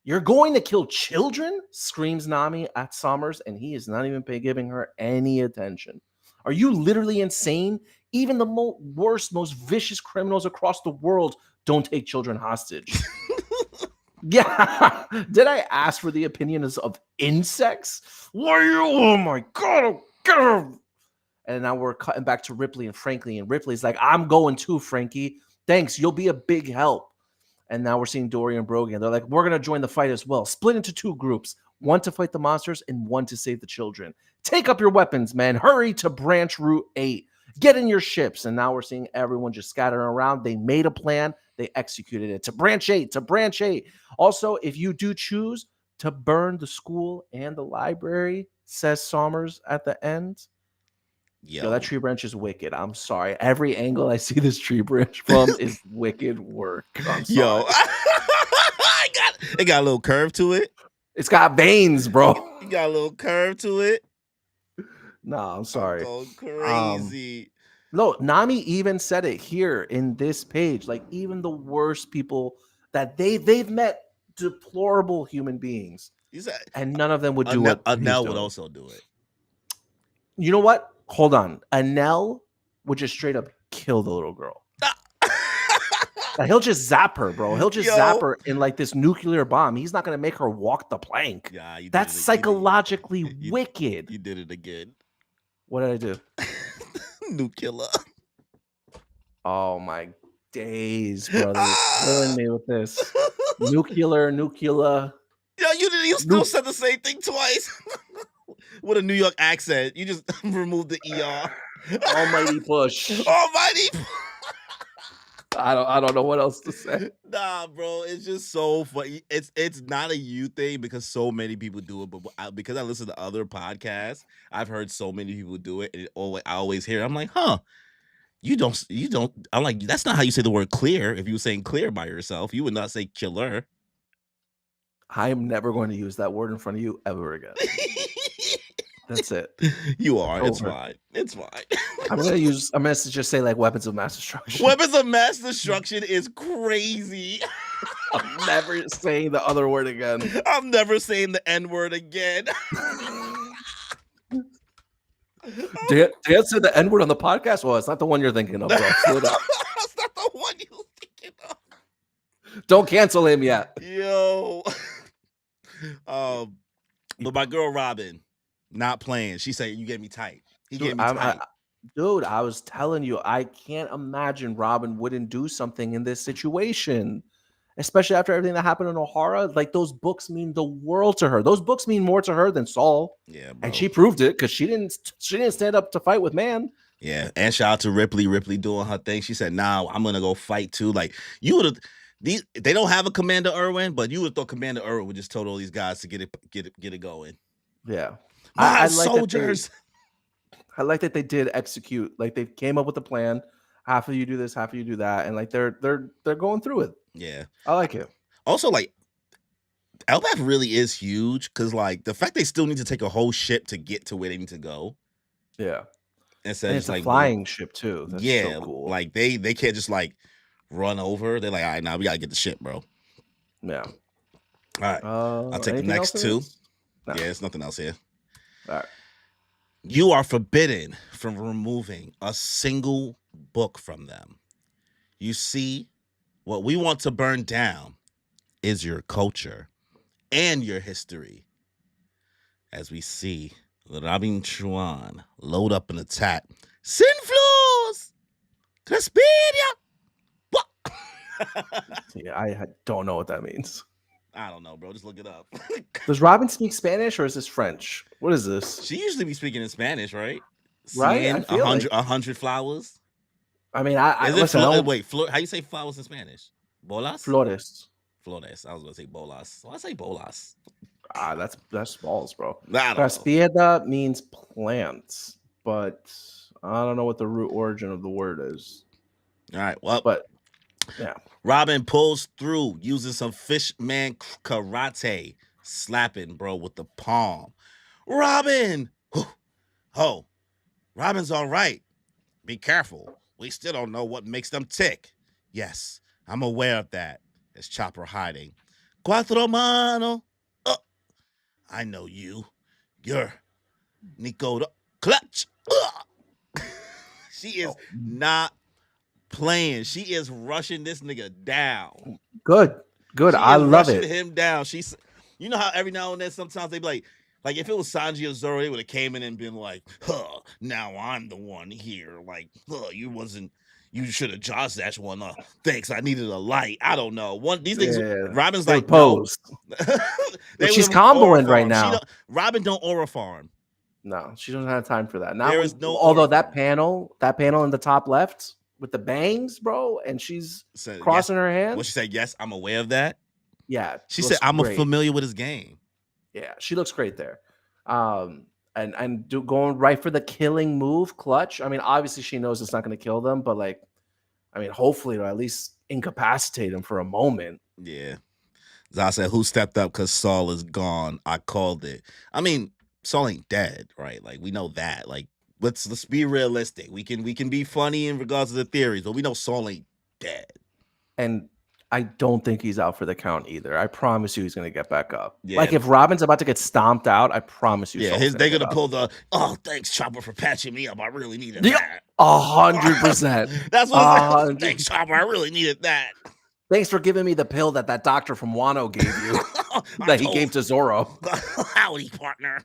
Speaker 1: You're going to kill children? Screams Nami at Summers, and he is not even giving her any attention. Are you literally insane? Even the worst, most vicious criminals across the world don't take children hostage. Yeah. Did I ask for the opinions of insects? Why you? Oh my god! Get him! And now we're cutting back to Ripley and Frankie, and Ripley's like, "I'm going too, Frankie. Thanks. You'll be a big help." And now we're seeing Dory and Brogan. They're like, "We're gonna join the fight as well. Split into two groups: one to fight the monsters and one to save the children. Take up your weapons, man. Hurry to Branch Route 8. Get in your ships." And now we're seeing everyone just scattering around. They made a plan. They executed it. To Branch 8. To Branch 8. Also, if you do choose to burn the school and the library, says Sommers at the end. Yo, that tree branch is wicked. I'm sorry. Every angle I see this tree branch from is wicked work. I'm sorry.
Speaker 2: Yo, it got a little curve to it.
Speaker 1: It's got veins, bro.
Speaker 2: You got a little curve to it.
Speaker 1: No, I'm sorry.
Speaker 2: I'm going crazy.
Speaker 1: No, Nami even said it here in this page. Like, even the worst people that they've met deplorable human beings, and none of them would do what
Speaker 2: Anel would also do it.
Speaker 1: You know what? Hold on. Anel would just straight up kill the little girl. Like, he'll just zap her, bro. He'll just zap her in like this nuclear bomb. He's not gonna make her walk the plank.
Speaker 2: Yeah,
Speaker 1: that's psychologically wicked.
Speaker 2: You did it again.
Speaker 1: What did I do?
Speaker 2: Nuclear.
Speaker 1: Oh my days, brother! Killing me with this. Nuclear.
Speaker 2: Yeah, you still said the same thing twice. With a New York accent. You just removed the ER.
Speaker 1: Almighty push.
Speaker 2: Almighty.
Speaker 1: I don't know what else to say.
Speaker 2: Nah, bro, it's just so funny. It's not a you thing because so many people do it, but because I listen to other podcasts, I've heard so many people do it, and I always hear it. I'm like, huh? You don't. I'm like, that's not how you say the word clear. If you were saying clear by yourself, you would not say killer.
Speaker 1: I am never going to use that word in front of you ever again. That's it.
Speaker 2: You are. It's fine. It's fine.
Speaker 1: I'm gonna just say like weapons of mass destruction.
Speaker 2: Weapons of mass destruction is crazy.
Speaker 1: I'm never saying the other word again.
Speaker 2: I'm never saying the N word again.
Speaker 1: Dan said the N word on the podcast. Well, it's not the one you're thinking of, bro. Slow down.
Speaker 2: It's not the one you're thinking of.
Speaker 1: Don't cancel him yet.
Speaker 2: Yo. But my girl Robin, not playing. She said, "You get me tight." He gave me tight.
Speaker 1: Dude, I was telling you, I can't imagine Robin wouldn't do something in this situation, especially after everything that happened in O'Hara. Like, those books mean the world to her. Those books mean more to her than Saul.
Speaker 2: Yeah, bro.
Speaker 1: And she proved it because she didn't stand up to fight with man.
Speaker 2: Yeah, and shout out to Ripley. Ripley doing her thing. She said, "Nah, I'm gonna go fight too." Like, you would have. They don't have a Commander Irwin, but you would thought Commander Irwin would just told all these guys to get it going.
Speaker 1: Yeah,
Speaker 2: I like soldiers.
Speaker 1: I like that they did execute. Like, they came up with a plan. Half of you do this, half of you do that, and like they're going through it.
Speaker 2: Yeah,
Speaker 1: I like it.
Speaker 2: Also, like, Elbath really is huge because, like, the fact they still need to take a whole ship to get to where they need to go.
Speaker 1: Yeah,
Speaker 2: and
Speaker 1: it's like a flying ship too. That's so cool.
Speaker 2: Like they can't just like run over. They're like, all right, now we gotta get the ship, bro.
Speaker 1: Yeah.
Speaker 2: All right. I'll take the next two.
Speaker 1: No.
Speaker 2: Yeah, there's nothing else here.
Speaker 1: All right.
Speaker 2: You are forbidden from removing a single book from them. You see, what we want to burn down is your culture and your history. As we see Robin Chuan load up and attack Sinfloors! Crespidia! What?
Speaker 1: Yeah, I don't know what that means.
Speaker 2: I don't know, bro. Just look it up.
Speaker 1: Does Robin speak Spanish or is this French? What is this?
Speaker 2: She usually be speaking in Spanish, right?
Speaker 1: Right? I
Speaker 2: seeing
Speaker 1: feel like.
Speaker 2: a hundred flowers.
Speaker 1: I mean, I
Speaker 2: Is it
Speaker 1: listen. I don't
Speaker 2: wait? How you say flowers in Spanish? Bolas.
Speaker 1: flores.
Speaker 2: Flores. I was gonna say bolas. Why I say bolas?
Speaker 1: That's balls, bro.
Speaker 2: I don't know.
Speaker 1: Craspieda means plants, but I don't know what the root origin of the word is.
Speaker 2: All right. Well,
Speaker 1: But yeah.
Speaker 2: Robin pulls through using some fishman karate, slapping bro with the palm. Robin. Oh, Robin's all right. Be careful. We still don't know what makes them tick. Yes, I'm aware of that. Is Chopper hiding? Cuatro mano. I know you. You're Nico Clutch. She is not playing. She is rushing this nigga down.
Speaker 1: Good.
Speaker 2: She
Speaker 1: I
Speaker 2: is
Speaker 1: love
Speaker 2: rushing
Speaker 1: it.
Speaker 2: him down. You know how every now and then sometimes they be like if it was Sanji or Zoro, they would have came in and been like, huh, now I'm the one here. Like, huh, you should have judged that one. Thanks, I needed a light. I don't know. These things,
Speaker 1: Yeah.
Speaker 2: Robin's
Speaker 1: They
Speaker 2: like, no.
Speaker 1: pose.
Speaker 2: They
Speaker 1: She's
Speaker 2: would
Speaker 1: comboing
Speaker 2: aura
Speaker 1: right
Speaker 2: farm.
Speaker 1: now.
Speaker 2: Robin don't aura farm.
Speaker 1: No, she doesn't have time for that.
Speaker 2: There is no
Speaker 1: Although
Speaker 2: aura
Speaker 1: that
Speaker 2: farm.
Speaker 1: panel in the top left with the bangs, bro, and she's crossing her hands.
Speaker 2: Well, she said, yes, I'm aware of that.
Speaker 1: Yeah.
Speaker 2: She said, I'm familiar with his game.
Speaker 1: Yeah, she looks great there. And going right for the killing move, clutch. I mean, obviously she knows it's not going to kill them, but like, I mean, hopefully it'll at least incapacitate him for a moment.
Speaker 2: Yeah. Zah said, who stepped up because Saul is gone? I called it. I mean, Saul ain't dead, right? Like, we know that. Like, let's be realistic. We can be funny in regards to the theories, but we know Saul ain't dead.
Speaker 1: And I don't think he's out for the count either. I promise you he's going to get back up.
Speaker 2: Yeah.
Speaker 1: Like if Robin's about to get stomped out, I promise you.
Speaker 2: Yeah, they're going to pull the, oh, thanks, Chopper, for patching me up. I really needed that.
Speaker 1: 100%.
Speaker 2: That's what it's thanks, Chopper. I really needed that.
Speaker 1: Thanks for giving me the pill that doctor from Wano gave you. That he gave to Zoro.
Speaker 2: Howdy, partner.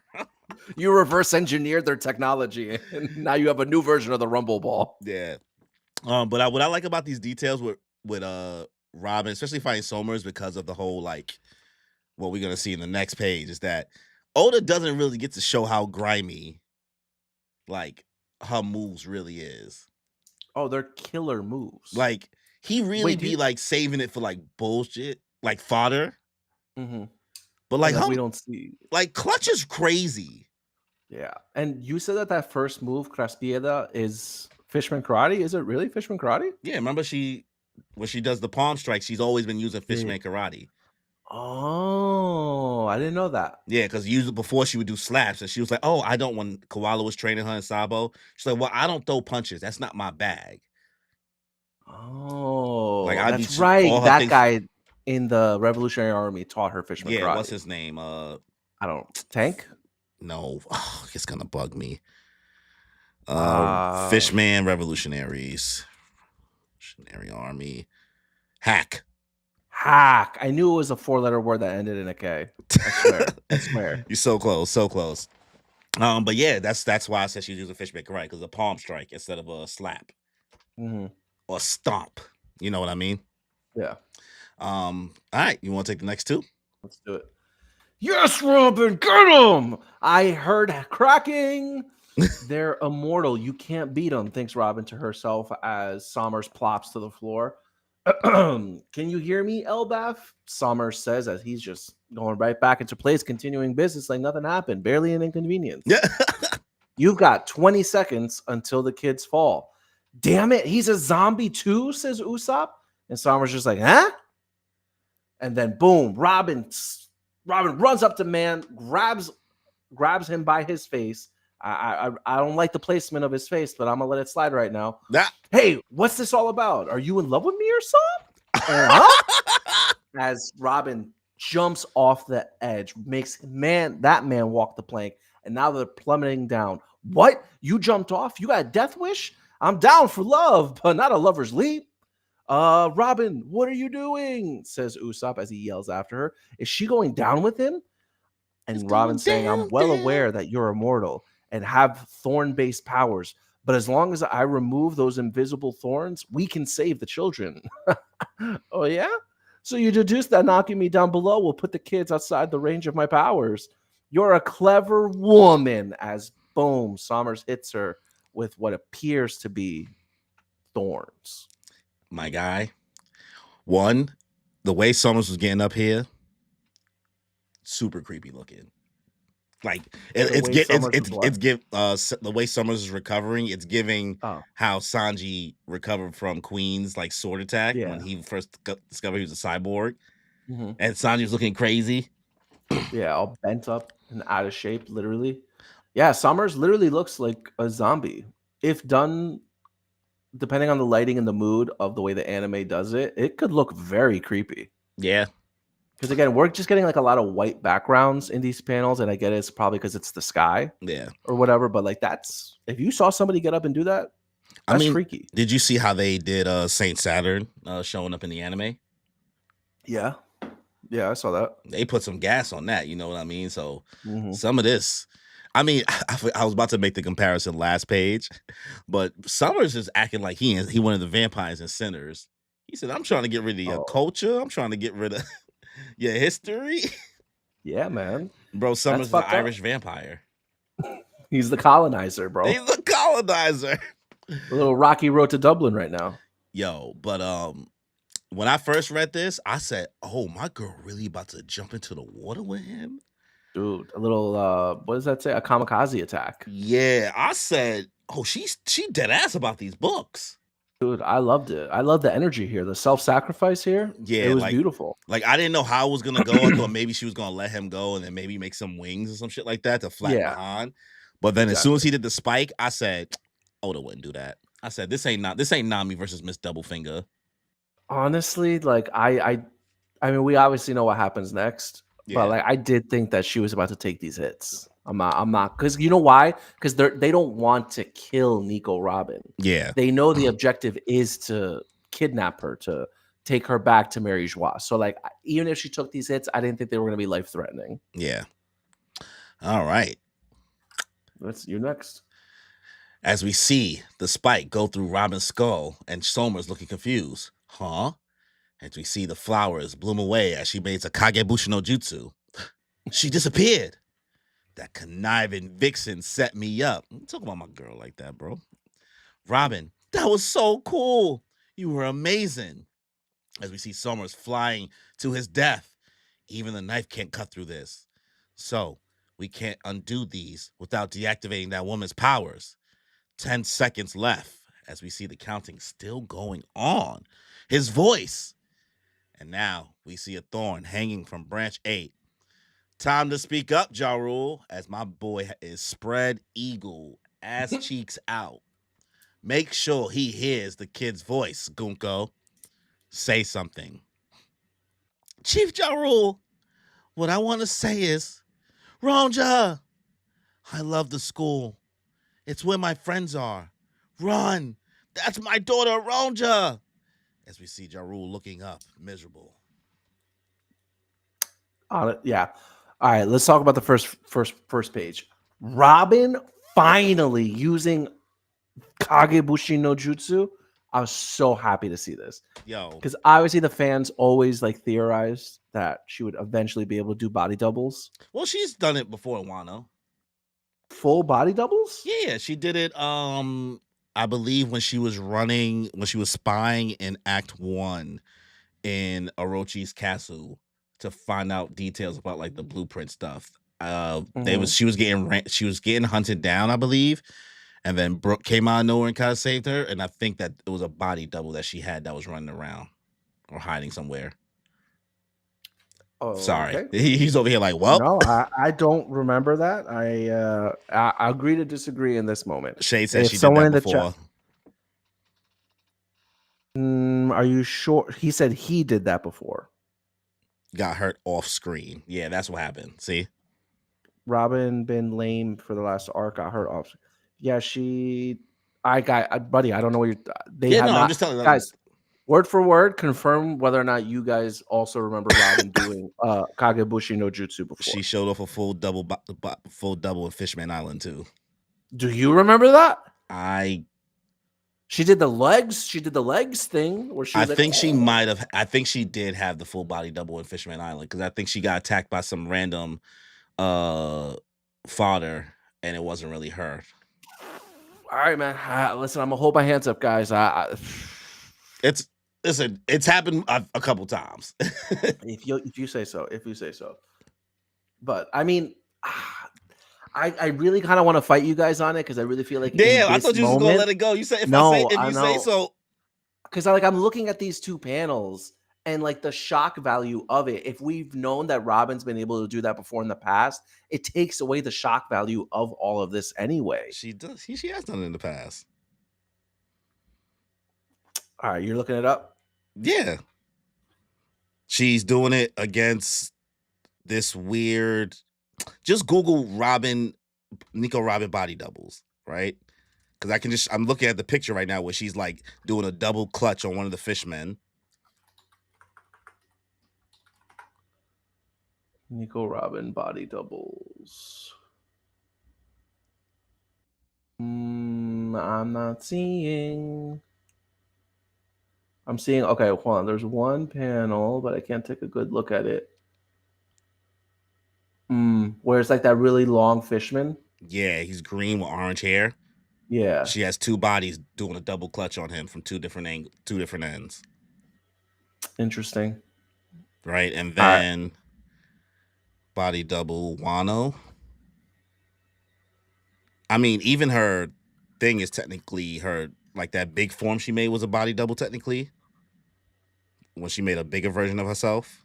Speaker 1: You reverse engineered their technology, and now you have a new version of the Rumble Ball.
Speaker 2: Yeah. But what I like about these details with Robin, especially fighting Somers, because of the whole like what we're gonna see in the next page, is that Oda doesn't really get to show how grimy like her moves really is.
Speaker 1: Oh, they're killer moves.
Speaker 2: Like he really be like saving it for like bullshit, like fodder.
Speaker 1: Mm-hmm.
Speaker 2: But like
Speaker 1: we don't see
Speaker 2: like Clutch is crazy.
Speaker 1: Yeah, and you said that first move, Craspieda, is Fishman Karate. Is it really Fishman Karate?
Speaker 2: Yeah, remember when she does the palm strike, she's always been using Fishman Karate.
Speaker 1: Oh, I didn't know that.
Speaker 2: Yeah, because usually before she would do slaps, and she was like, "Oh, I don't." When Koala was training her in Sabo, she's like, "Well, I don't throw punches. That's not my bag."
Speaker 1: Oh, like that's right. That guy in the Revolutionary Army taught her Fishman Karate.
Speaker 2: What's his name?
Speaker 1: I don't. Tank?
Speaker 2: No, it's gonna bug me. Fishman Revolutionaries, Revolutionary Army, Hack.
Speaker 1: I knew it was a 4-letter word that ended in a K. I swear.
Speaker 2: You're so close. But yeah, that's why I said she's using Fishman Karate, because a palm strike instead of a slap or stomp. You know what I mean?
Speaker 1: Yeah.
Speaker 2: All right, you want to take the next two?
Speaker 1: Let's do it. Yes, Robin, get him! I heard cracking. They're immortal. You can't beat them, thinks Robin to herself as Somers plops to the floor. Can you hear me, Elbaf? Somers says as he's just going right back into place, continuing business like nothing happened. Barely an inconvenience.
Speaker 2: Yeah.
Speaker 1: You've got 20 seconds until the kids fall. Damn it, he's a zombie too, says Usopp. And Somers just like, huh? And then boom, Robin runs up to man, grabs him by his face. I don't like the placement of his face, but I'm gonna let it slide right now. Hey, what's this all about? Are you in love with me or something? As Robin jumps off the edge, makes that man walk the plank, and now they're plummeting down. What? You jumped off? You got a death wish? I'm down for love, but not a lover's leap. Robin, what are you doing? Says Usopp as he yells after her. Is she going down with him? And Robin saying, I'm well aware that you're immortal and have thorn-based powers, but as long as I remove those invisible thorns, we can save the children. Oh, yeah? So you deduce that knocking me down below will put the kids outside the range of my powers. You're a clever woman. As boom, Somers hits her with what appears to be thorns.
Speaker 2: My guy. One, the way Summers was getting up here, super creepy looking. Like
Speaker 1: The way Summers was what?
Speaker 2: the way Summers is recovering, it's giving
Speaker 1: Oh,
Speaker 2: how Sanji recovered from Queen's like sword attack
Speaker 1: yeah.
Speaker 2: when he first discovered he was a cyborg,
Speaker 1: Mhm.
Speaker 2: and Sanji was looking crazy.
Speaker 1: Yeah, all bent up and out of shape, literally. Yeah, Summers literally looks like a zombie. If done depending on the lighting and the mood of the way the anime does it, it could look very creepy.
Speaker 2: Yeah,
Speaker 1: Because again, we're just getting like a lot of white backgrounds in these panels, and I get it's probably because it's the sky
Speaker 2: yeah.
Speaker 1: or whatever. But like, that's if you saw somebody get up and do that,
Speaker 2: I
Speaker 1: that's
Speaker 2: mean,
Speaker 1: freaky.
Speaker 2: did you see how they did Saint Saturn showing up in the anime?
Speaker 1: Yeah, yeah, I saw that.
Speaker 2: They put some gas on that, you know what I mean? So
Speaker 1: Hmm.
Speaker 2: some of this, I mean, I was about to make the comparison last page, but Summers is acting like he one of the vampires and sinners. He said, "I'm trying to get rid of your
Speaker 1: Oh,
Speaker 2: culture. I'm trying to get rid of your history."
Speaker 1: yeah, man,
Speaker 2: Bro,
Speaker 1: that's
Speaker 2: Summers is an
Speaker 1: fucked up.
Speaker 2: Irish vampire.
Speaker 1: He's the colonizer, bro.
Speaker 2: He's a colonizer.
Speaker 1: A little rocky road to Dublin right now.
Speaker 2: Yo, but when I first read this, I said, "Oh, my girl really about to jump into the water with him?"
Speaker 1: Dude, a little what does that say? A kamikaze attack.
Speaker 2: Yeah, I said, "Oh, she dead ass about these books."
Speaker 1: Dude, I loved it. I love the energy here. The self-sacrifice here. It
Speaker 2: Yeah,
Speaker 1: was beautiful.
Speaker 2: like I didn't know how it was gonna go. I thought maybe she was gonna let him go and then maybe make some wings or some shit like that to flatten
Speaker 1: Yeah,
Speaker 2: behind. But then as soon as
Speaker 1: exactly.
Speaker 2: he did the spike, I said, Oda wouldn't do that. I said, this ain't Nami versus Miss Doublefinger.
Speaker 1: Honestly, like I mean, we obviously know what happens next, but
Speaker 2: Yeah,
Speaker 1: like I did think that she was about to take these hits. I'm not because you know why? Because they don't want to kill Nico Robin.
Speaker 2: yeah,
Speaker 1: They know the objective is to kidnap her, to take her back to Mary Joie. So like even if she took these hits, I didn't think they were gonna be life threatening.
Speaker 2: yeah. All right.
Speaker 1: That's you next.
Speaker 2: As we see the spike go through Robin's skull and Soma's looking confused. Huh? As we see the flowers bloom away as she makes a Kagebushi no Jutsu. She disappeared. That conniving vixen set me up. Don't talk about my girl like that, bro. Robin, that was so cool. You were amazing. As we see Summers flying to his death. Even the knife can't cut through this. So, we can't undo these without deactivating that woman's powers. 10 seconds left as we see the counting still going on. His voice. And now we see a thorn hanging from branch 8. Time to speak up, Ja Rule, as my boy is spread eagle, ass cheeks out. Make sure he hears the kid's voice, Gunko. Say something. Chief Ja Rule, what I want to say is, Ronja, I love the school. It's where my friends are. Run. That's my daughter, Ronja. As we see Ja Rule looking up, miserable.
Speaker 1: On it, yeah. All right, let's talk about the first page. Robin finally using Kagebushi no Jutsu. I was so happy to see this
Speaker 2: Yo,
Speaker 1: because obviously the fans always like theorized that she would eventually be able to do body doubles,
Speaker 2: well, she's done it before in Wano.
Speaker 1: full body doubles.
Speaker 2: Yeah, she did it. I believe when she was spying in Act 1 in Orochi's castle to find out details about like the blueprint stuff.
Speaker 1: Mhm.
Speaker 2: She was getting hunted down, I believe, and then Brooke came out of nowhere and kind of saved her. And I think that it was a body double that she had that was running around or hiding somewhere. Sorry,
Speaker 1: Okay.
Speaker 2: he's over here like, well,
Speaker 1: No, I don't remember that. I agree to disagree in this moment.
Speaker 2: Shade says
Speaker 1: If
Speaker 2: she did
Speaker 1: someone
Speaker 2: that
Speaker 1: in the chat,
Speaker 2: before.
Speaker 1: are you sure? He said he did that before.
Speaker 2: Got hurt off screen. Yeah, that's what happened. See,
Speaker 1: Robin been lame for the last arc. Got hurt off. Yeah, she. Buddy. I don't know what you're. They
Speaker 2: yeah,
Speaker 1: have
Speaker 2: no, I'm
Speaker 1: not,
Speaker 2: just telling you.
Speaker 1: guys. Word for word, confirm whether or not you guys also remember Robin doing Kagebushi no Jutsu before.
Speaker 2: She showed off a full double in Fishman Island too.
Speaker 1: Do you remember that?
Speaker 2: I
Speaker 1: She did the legs. She did the legs thing where she was
Speaker 2: think
Speaker 1: like,
Speaker 2: she might have. I think she did have the full body double in Fishman Island because I think she got attacked by some random fodder and it wasn't really her.
Speaker 1: All right, man. Listen, I'm gonna hold my hands up, guys.
Speaker 2: It's listen, it's happened a couple times.
Speaker 1: If you say so, if you say so. But I mean, I really kind of want to fight you guys on it because I really feel like in
Speaker 2: Damn, I
Speaker 1: this
Speaker 2: thought you was just gonna
Speaker 1: moment,
Speaker 2: let it go. You said
Speaker 1: no,
Speaker 2: if
Speaker 1: I
Speaker 2: you say
Speaker 1: know
Speaker 2: so.
Speaker 1: because I'm looking at these two panels and like the shock value of it. If we've known that Robin's been able to do that before in the past, it takes away the shock value of all of this anyway.
Speaker 2: She does. She has done it in the past.
Speaker 1: All right, you're looking it up.
Speaker 2: Yeah, she's doing it against this weird. Just Google Nico Robin body doubles, right? Because I'm looking at the picture right now where she's like doing a double clutch on one of the fishmen.
Speaker 1: Nico Robin body doubles. I'm not seeing. I'm seeing. Okay, hold on. There's one panel, but I can't take a good look at it. Where it's like that really long fishman.
Speaker 2: Yeah, he's green with orange hair.
Speaker 1: Yeah.
Speaker 2: She has two bodies doing a double clutch on him from two different ends.
Speaker 1: Interesting.
Speaker 2: Right, and then body double Wano. I mean, even her thing is technically her like that big form she made was a body double technically. When she made a bigger version of herself.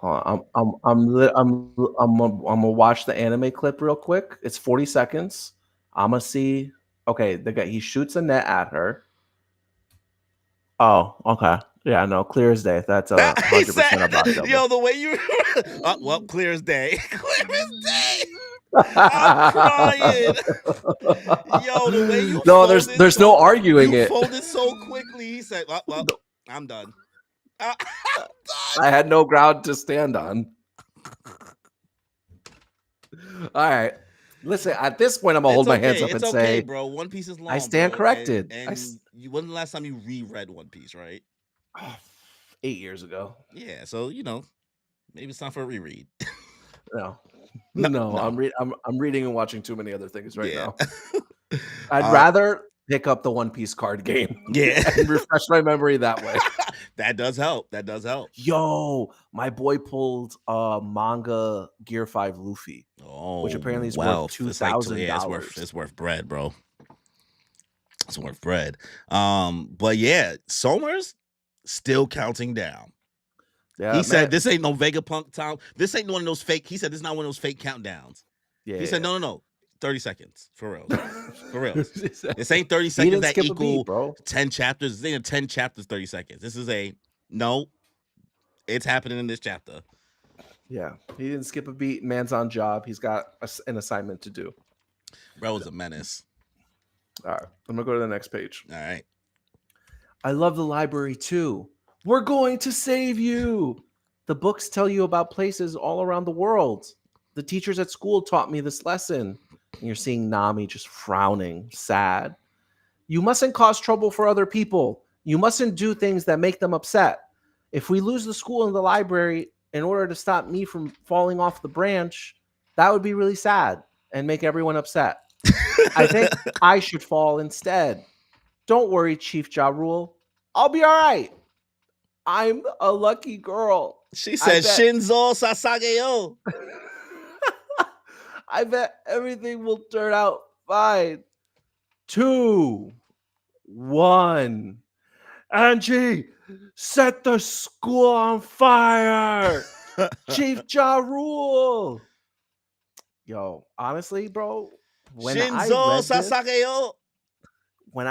Speaker 1: I'm gonna watch the anime clip real quick. It's 40 seconds. I'm gonna see. Okay, the guy he shoots a net at her. Oh, okay. Yeah, no, clear as day. That's 100% about double.
Speaker 2: Yo, the way you well, clear as day. Clear as day. I'm crying. Yo, the way you
Speaker 1: no, there's no arguing it.
Speaker 2: You folded so quickly. He said, "Well, I'm done."
Speaker 1: I had no ground to stand on. All right. Listen, at this point, I'm gonna hold my hands up and say,
Speaker 2: bro. One Piece is long.
Speaker 1: I stand corrected.
Speaker 2: And when the last time you reread One Piece, right?
Speaker 1: 8 years ago.
Speaker 2: Yeah, so maybe it's time for a reread.
Speaker 1: No. I'm reading and watching too many other things right now. I'd rather pick up the One Piece card game.
Speaker 2: Yeah.
Speaker 1: And refresh my memory that way.
Speaker 2: That does help.
Speaker 1: Yo, my boy pulled manga Gear 5 Luffy. Which apparently is worth $2,000.
Speaker 2: It's worth bread, bro. It's worth bread. But yeah, Somers still counting down. Yeah, he said this ain't no Vegapunk time. This ain't one of those fake. He said this is not one of those fake countdowns. Yeah. He said no. 30 seconds for real. For real. This ain't 30 seconds that equal 10 chapters. This ain't 10 chapters, 30 seconds. This is it's happening in this chapter.
Speaker 1: Yeah, he didn't skip a beat. Man's on job. He's got an assignment to do.
Speaker 2: Bro was a menace.
Speaker 1: All right, I'm gonna go to the next page.
Speaker 2: All right.
Speaker 1: I love the library too. We're going to save you. The books tell you about places all around the world. The teachers at school taught me this lesson. And you're seeing Nami just frowning, sad. You mustn't cause trouble for other people. You mustn't do things that make them upset. If we lose the school and the library in order to stop me from falling off the branch, that would be really sad and make everyone upset. I think I should fall instead. Don't worry, Chief Ja Rule. I'll be all right. I'm a lucky girl.
Speaker 2: She said, Shinzo Sasageo.
Speaker 1: I bet everything will turn out fine. 2, 1. Angie, set the school on fire. Chief Ja Rule. Yo, honestly, bro, when I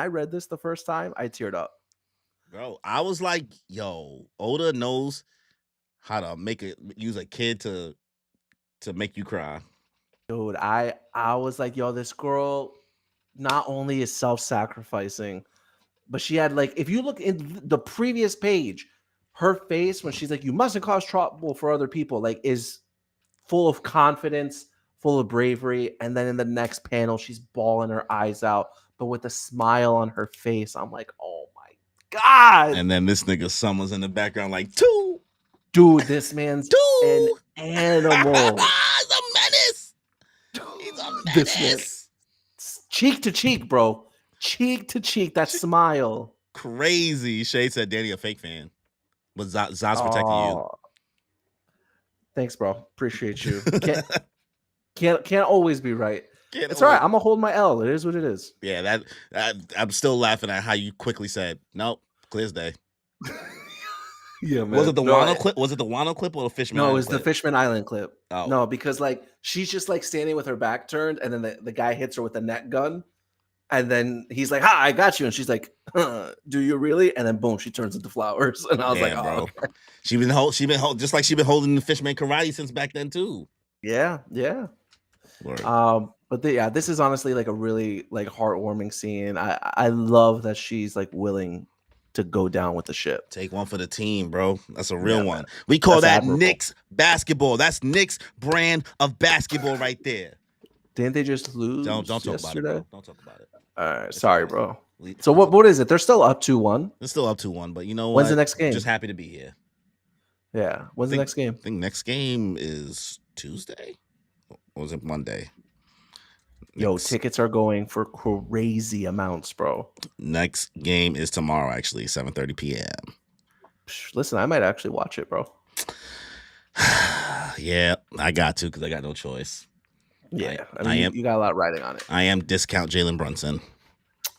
Speaker 1: read this the first time, I teared up.
Speaker 2: Bro, I was like, yo, Oda knows how to use a kid to make you cry.
Speaker 1: Dude, I was like, yo, this girl not only is self-sacrificing, but she had like, if you look in the previous page, her face when she's like, you mustn't cause trouble for other people, like is full of confidence, full of bravery. And then in the next panel, she's bawling her eyes out, but with a smile on her face. I'm like, oh my God.
Speaker 2: And then this nigga Summers in the background like, 2.
Speaker 1: Dude, this man's an animal.
Speaker 2: He's a menace. He's a menace.
Speaker 1: This man, cheek to cheek, bro. cheek to cheek, that smile.
Speaker 2: Crazy. Shade said Danny a fake fan, but Zaz protecting you.
Speaker 1: Oh, thanks, bro. Appreciate you. Can't always be right.
Speaker 2: Can't
Speaker 1: It's all right.
Speaker 2: always.
Speaker 1: I'm gonna hold my L. It is what it is.
Speaker 2: Yeah, that I'm still laughing at how you quickly said nope. Clear as day.
Speaker 1: Yeah,
Speaker 2: Was it
Speaker 1: man.
Speaker 2: the Wano clip? Was it the Wano clip or the Fishman
Speaker 1: No, it
Speaker 2: Island
Speaker 1: was the
Speaker 2: clip?
Speaker 1: Fishman Island clip.
Speaker 2: Oh,
Speaker 1: No, because like she's just like standing with her back turned, and then the guy hits her with a net gun, and then he's like, "Ha, I got you," and she's like, "Do you really?" And then boom, she turns into flowers, and I was like,
Speaker 2: damn,
Speaker 1: "Oh,
Speaker 2: bro.
Speaker 1: okay.
Speaker 2: She been just like she been holding the Fishman karate since back then too.
Speaker 1: Yeah, yeah."
Speaker 2: Word.
Speaker 1: But yeah, this is honestly like a really like heartwarming scene. I love that she's like willing to go down with the ship.
Speaker 2: Take one for the team, bro. That's a real
Speaker 1: Yeah,
Speaker 2: one.
Speaker 1: man.
Speaker 2: We call
Speaker 1: That's
Speaker 2: that
Speaker 1: admirable.
Speaker 2: Knicks basketball. That's Knicks brand of basketball right there.
Speaker 1: Didn't they just lose
Speaker 2: Don't talk
Speaker 1: yesterday?
Speaker 2: about it, bro. Don't talk about it.
Speaker 1: All right, sorry, bro.
Speaker 2: We,
Speaker 1: So what is it? They're still up 2-1.
Speaker 2: It's still up 2-1, but you know
Speaker 1: When's
Speaker 2: what?
Speaker 1: the next game?
Speaker 2: Just happy to be here.
Speaker 1: Yeah. When's the next game?
Speaker 2: I think next game is Tuesday. Or was it Monday?
Speaker 1: Yo, tickets are going for crazy amounts, bro.
Speaker 2: Next game is tomorrow, actually, 7:30 p.m.
Speaker 1: Listen, I might actually watch it, bro.
Speaker 2: Yeah, I got to because I got no choice.
Speaker 1: Yeah, I mean, you got a lot riding on it.
Speaker 2: I am discount Jalen Brunson.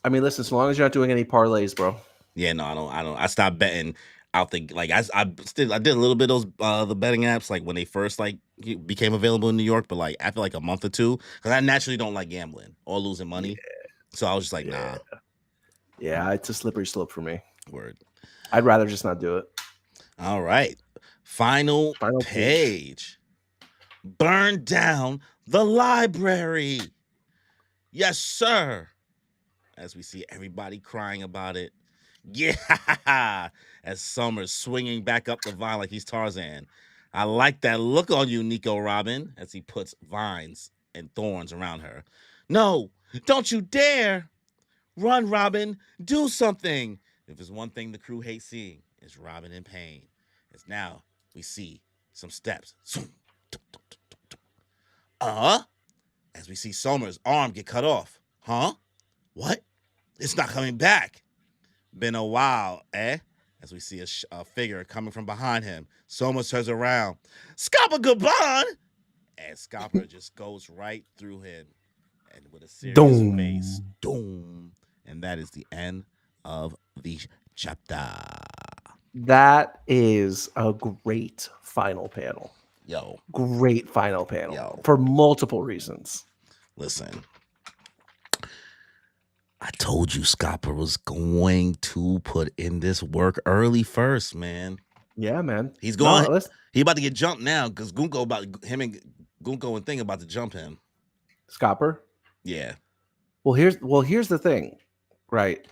Speaker 1: I mean, listen, so long as you're not doing any parlays, bro.
Speaker 2: Yeah, no, I don't. I stopped betting out the like. I did a little bit of those the betting apps like when they first like became available in New York, but like after like a month or two, because I naturally don't like gambling or losing money, so I was just like, nah.
Speaker 1: Yeah, it's a slippery slope for me.
Speaker 2: Word.
Speaker 1: I'd rather just not do it.
Speaker 2: All right, final page. Burn down the library. Yes, sir. As we see everybody crying about it. Yeah. As Summer's swinging back up the vine like he's Tarzan. I like that look on you, Nico Robin, as he puts vines and thorns around her. No, don't you dare. Run, Robin. Do something. If there's one thing the crew hates seeing, it's Robin in pain. As now we see some steps. As we see Somer's arm get cut off. Huh? What? It's not coming back. Been a while, eh? As we see a figure coming from behind him. Somer turns around. Scapa Gabon! And Scapa just goes right through him. And with a serious face. Doom. And that is the end of the chapter.
Speaker 1: That is a great final panel.
Speaker 2: Yo.
Speaker 1: Great final panel. Yo. For multiple reasons.
Speaker 2: Listen. I told you Scapa was going to put in this work early first, man.
Speaker 1: Yeah, man.
Speaker 2: He's going. He about to get jumped now because Gunko and Thing about to jump him.
Speaker 1: Scapa?
Speaker 2: Yeah.
Speaker 1: Well, here's the thing, right?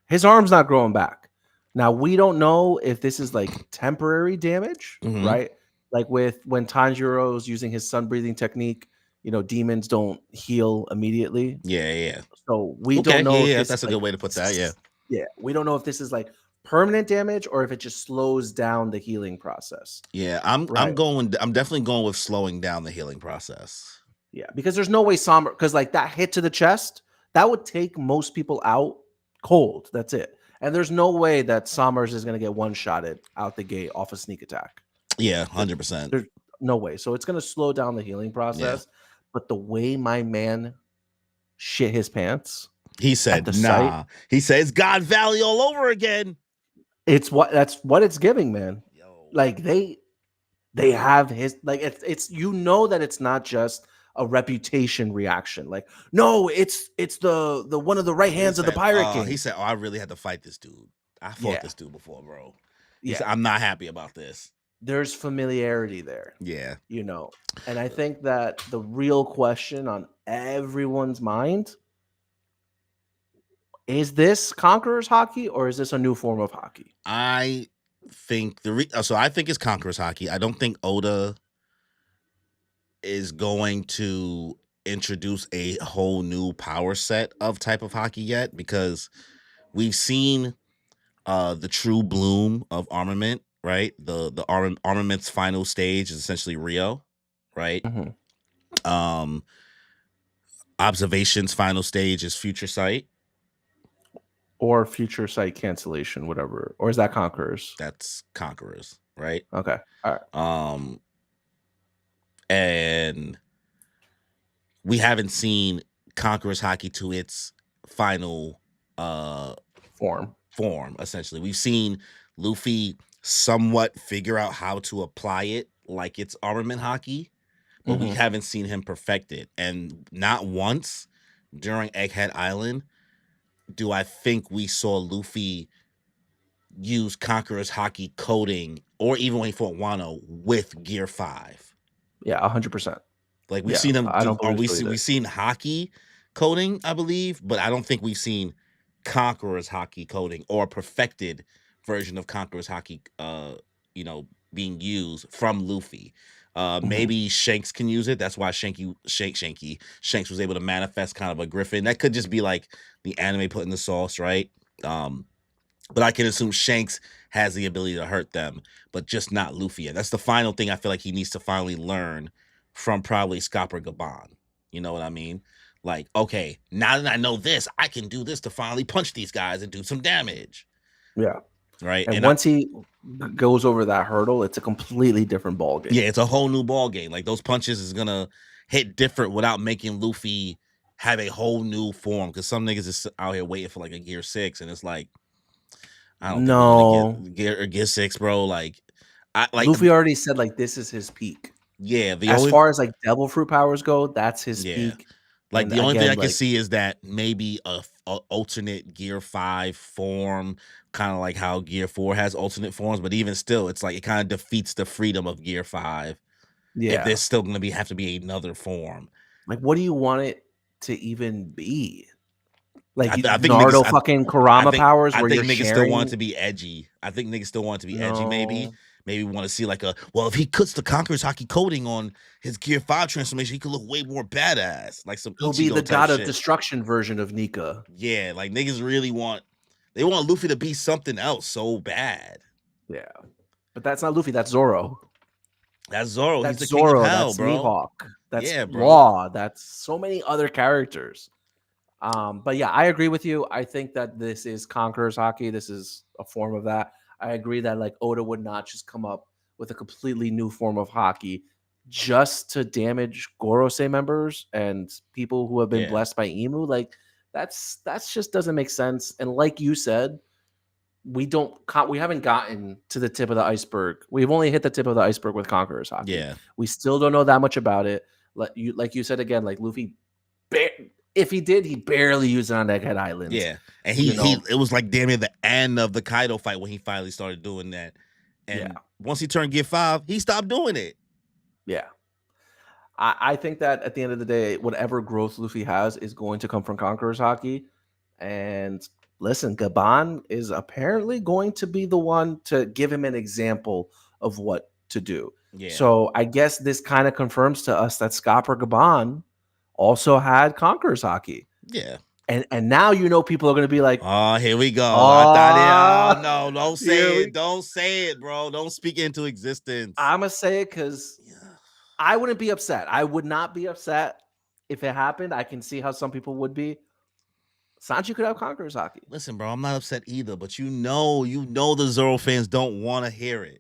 Speaker 1: His arm's not growing back. Now we don't know if this is like temporary damage, right? Like when Tanjiro's using his sun breathing technique, you know, demons don't heal immediately.
Speaker 2: Yeah.
Speaker 1: So we don't know.
Speaker 2: Yeah, that's a good way to put that.
Speaker 1: Yeah. We don't know if this is like permanent damage or if it just slows down the healing process.
Speaker 2: Yeah, I'm definitely going with slowing down the healing process.
Speaker 1: Yeah, because there's no way Sommer, because like that hit to the chest, that would take most people out cold. That's it. And there's no way that Sommers is going to get one-shotted out the gate off a sneak attack.
Speaker 2: Yeah, 100%.
Speaker 1: There's no way. So it's going to slow down the healing process. Yeah. But the way my man shit his pants.
Speaker 2: He said, nah. He says God Valley all over again.
Speaker 1: That's what it's giving, man. Yo. Like they have his, like it's you know that it's not just a reputation reaction. Like, no, it's the one of the right hands of the Pirate King.
Speaker 2: He said, I really had to fight this dude. I fought this dude before, bro. He said, I'm not happy about this.
Speaker 1: There's familiarity there.
Speaker 2: Yeah.
Speaker 1: You know, and I think that the real question on everyone's mind is this Conqueror's hockey or is this a new form of hockey?
Speaker 2: I think I think it's Conqueror's hockey. I don't think Oda is going to introduce a whole new power set of type of hockey yet, because we've seen the true bloom of armament, right? The armament's final stage is essentially Rio, right? Observation's final stage is Future Sight,
Speaker 1: Or future site cancellation, whatever. Or is that Conquerors?
Speaker 2: That's Conquerors, right?
Speaker 1: Okay. All right.
Speaker 2: And we haven't seen Conquerors hockey to its final form, essentially. We've seen Luffy somewhat figure out how to apply it like it's armament hockey, but we haven't seen him perfect it. And not once during Egghead Island do I think we saw Luffy use Conqueror's hockey coding, or even when he fought Wano, with Gear 5.
Speaker 1: Yeah, 100%.
Speaker 2: Like we've seen him
Speaker 1: I
Speaker 2: do,
Speaker 1: don't believe so
Speaker 2: we've
Speaker 1: either.
Speaker 2: seen hockey coding, I believe, but I don't think we've seen Conqueror's hockey coding or a perfected version of Conqueror's hockey, being used from Luffy. Maybe Shanks can use it. That's why Shanks was able to manifest kind of a griffin. That could just be like the anime putting the sauce, right? But I can assume Shanks has the ability to hurt them, but just not Luffy. And that's the final thing I feel like he needs to finally learn from probably Scopper Gaban. You know what I mean? Like, okay, now that I know this, I can do this to finally punch these guys and do some damage.
Speaker 1: Yeah.
Speaker 2: Right.
Speaker 1: And once he goes over that hurdle, it's a completely different ball game.
Speaker 2: Yeah, it's a whole new ball game. Like those punches is gonna hit different without making Luffy have a whole new form. Because some niggas is out here waiting for like a Gear 6, and it's like, I don't think we're gonna get Gear 6, bro. Like,
Speaker 1: Luffy already said like this is his peak.
Speaker 2: Yeah,
Speaker 1: as far as like devil fruit powers go, that's his peak.
Speaker 2: Like
Speaker 1: And
Speaker 2: the only thing I
Speaker 1: again,
Speaker 2: can see is that maybe a alternate Gear 5 form, kind of like how Gear 4 has alternate forms, but even still, it's like it kind of defeats the freedom of Gear 5. If there's still gonna have to be another form.
Speaker 1: Like, what do you want it to even be? Like
Speaker 2: I think
Speaker 1: Naruto
Speaker 2: niggas,
Speaker 1: fucking Kurama powers
Speaker 2: I
Speaker 1: where
Speaker 2: think
Speaker 1: you're
Speaker 2: niggas still want
Speaker 1: sharing.
Speaker 2: it to be edgy. I think niggas still want it to be edgy.
Speaker 1: No.
Speaker 2: Maybe want to see like if he puts the Conqueror's hockey coding on his Gear 5 transformation, he could look way more badass, like some
Speaker 1: He'll be the
Speaker 2: Ichigo type
Speaker 1: god of
Speaker 2: shit.
Speaker 1: destruction version of Nika.
Speaker 2: Yeah, like niggas really want Luffy to be something else so bad.
Speaker 1: Yeah, but that's not Luffy. That's Zoro.
Speaker 2: That's Zoro.
Speaker 1: That's
Speaker 2: He's the
Speaker 1: Zoro.
Speaker 2: king of hell,
Speaker 1: That's
Speaker 2: bro.
Speaker 1: Mihawk. That's
Speaker 2: yeah, bro.
Speaker 1: Law. That's so many other characters. But yeah, I agree with you. I think that this is Conqueror's hockey. This is a form of that. I agree that like Oda would not just come up with a completely new form of hockey just to damage Gorosei members and people who have been blessed by Imu. Like that's just doesn't make sense. And like you said, we haven't gotten to the tip of the iceberg. We've only hit the tip of the iceberg with Conqueror's hockey.
Speaker 2: Yeah.
Speaker 1: We still don't know that much about it. Like you said again, like Luffy, if he did, he barely used it on Egghead Island.
Speaker 2: Yeah, and it was like damn near the end of the Kaido fight when he finally started doing that. And once he turned Gear 5, he stopped doing it.
Speaker 1: Yeah. I think that at the end of the day, whatever growth Luffy has is going to come from Conqueror's hockey. And listen, Gaban is apparently going to be the one to give him an example of what to do.
Speaker 2: Yeah.
Speaker 1: So I guess this kind of confirms to us that Scopper Gaban also had Conqueror's hockey.
Speaker 2: Yeah.
Speaker 1: And now people are going to be like,
Speaker 2: oh, here we go. I thought no, don't say it. Don't say it, bro. Don't speak it into existence.
Speaker 1: I'm going to say it because I wouldn't be upset. I would not be upset if it happened. I can see how some people would be. Sanji could have Conqueror's hockey.
Speaker 2: Listen, bro, I'm not upset either, but you know the Zoro fans don't want to hear it.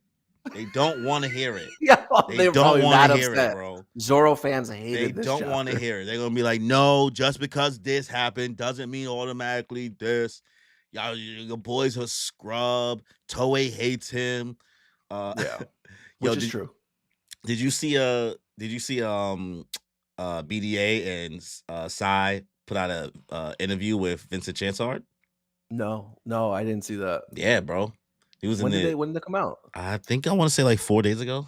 Speaker 2: They don't want to hear it.
Speaker 1: Yeah,
Speaker 2: they don't want to hear it, bro.
Speaker 1: Zoro fans hated this.
Speaker 2: They don't want to hear it. They're gonna be like, no, just because this happened doesn't mean automatically this. Y'all, your boys are scrub. Toei hates him.
Speaker 1: Which is true.
Speaker 2: Did you see BDA and Psy put out a interview with Vincent Chansard?
Speaker 1: No, I didn't see that.
Speaker 2: Yeah, bro. He was
Speaker 1: when did they come out?
Speaker 2: I think I want to say like 4 days ago.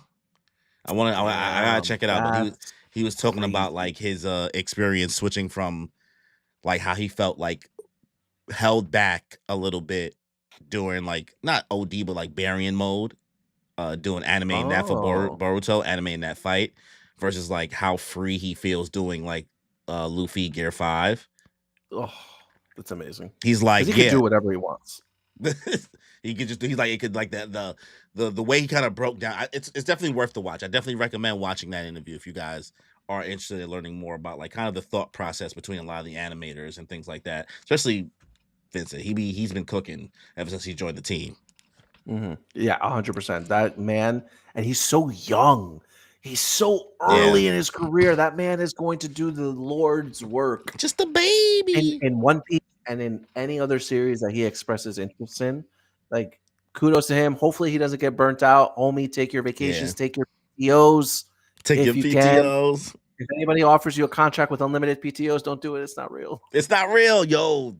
Speaker 2: I gotta check it out. But he was talking about like his experience switching from like how he felt like held back a little bit during like not OD but like Baryon mode, doing animating that for Boruto, animating that fight, versus like how free he feels doing like Luffy Gear 5.
Speaker 1: Oh, that's amazing.
Speaker 2: He's like,
Speaker 1: he can do whatever he wants.
Speaker 2: He could just do. He's like, it could like that the way he kind of broke down. It's definitely worth the watch. I definitely recommend watching that interview if you guys are interested in learning more about like kind of the thought process between a lot of the animators and things like that. Especially Vincent. He's been cooking ever since he joined the team.
Speaker 1: Yeah, 100%. That man, and he's so young. He's so
Speaker 2: Yeah.
Speaker 1: early in his career. That man is going to do the Lord's work
Speaker 2: Just a baby.
Speaker 1: in One Piece and in any other series that he expresses interest in. Like, kudos to him. Hopefully, he doesn't get burnt out. Homie, take your
Speaker 2: Yeah.
Speaker 1: vacations, take your PTOs
Speaker 2: Take your
Speaker 1: if you can.
Speaker 2: PTOs.
Speaker 1: If anybody offers you a contract with unlimited PTOs, don't do it. It's not real.
Speaker 2: It's not real, yo.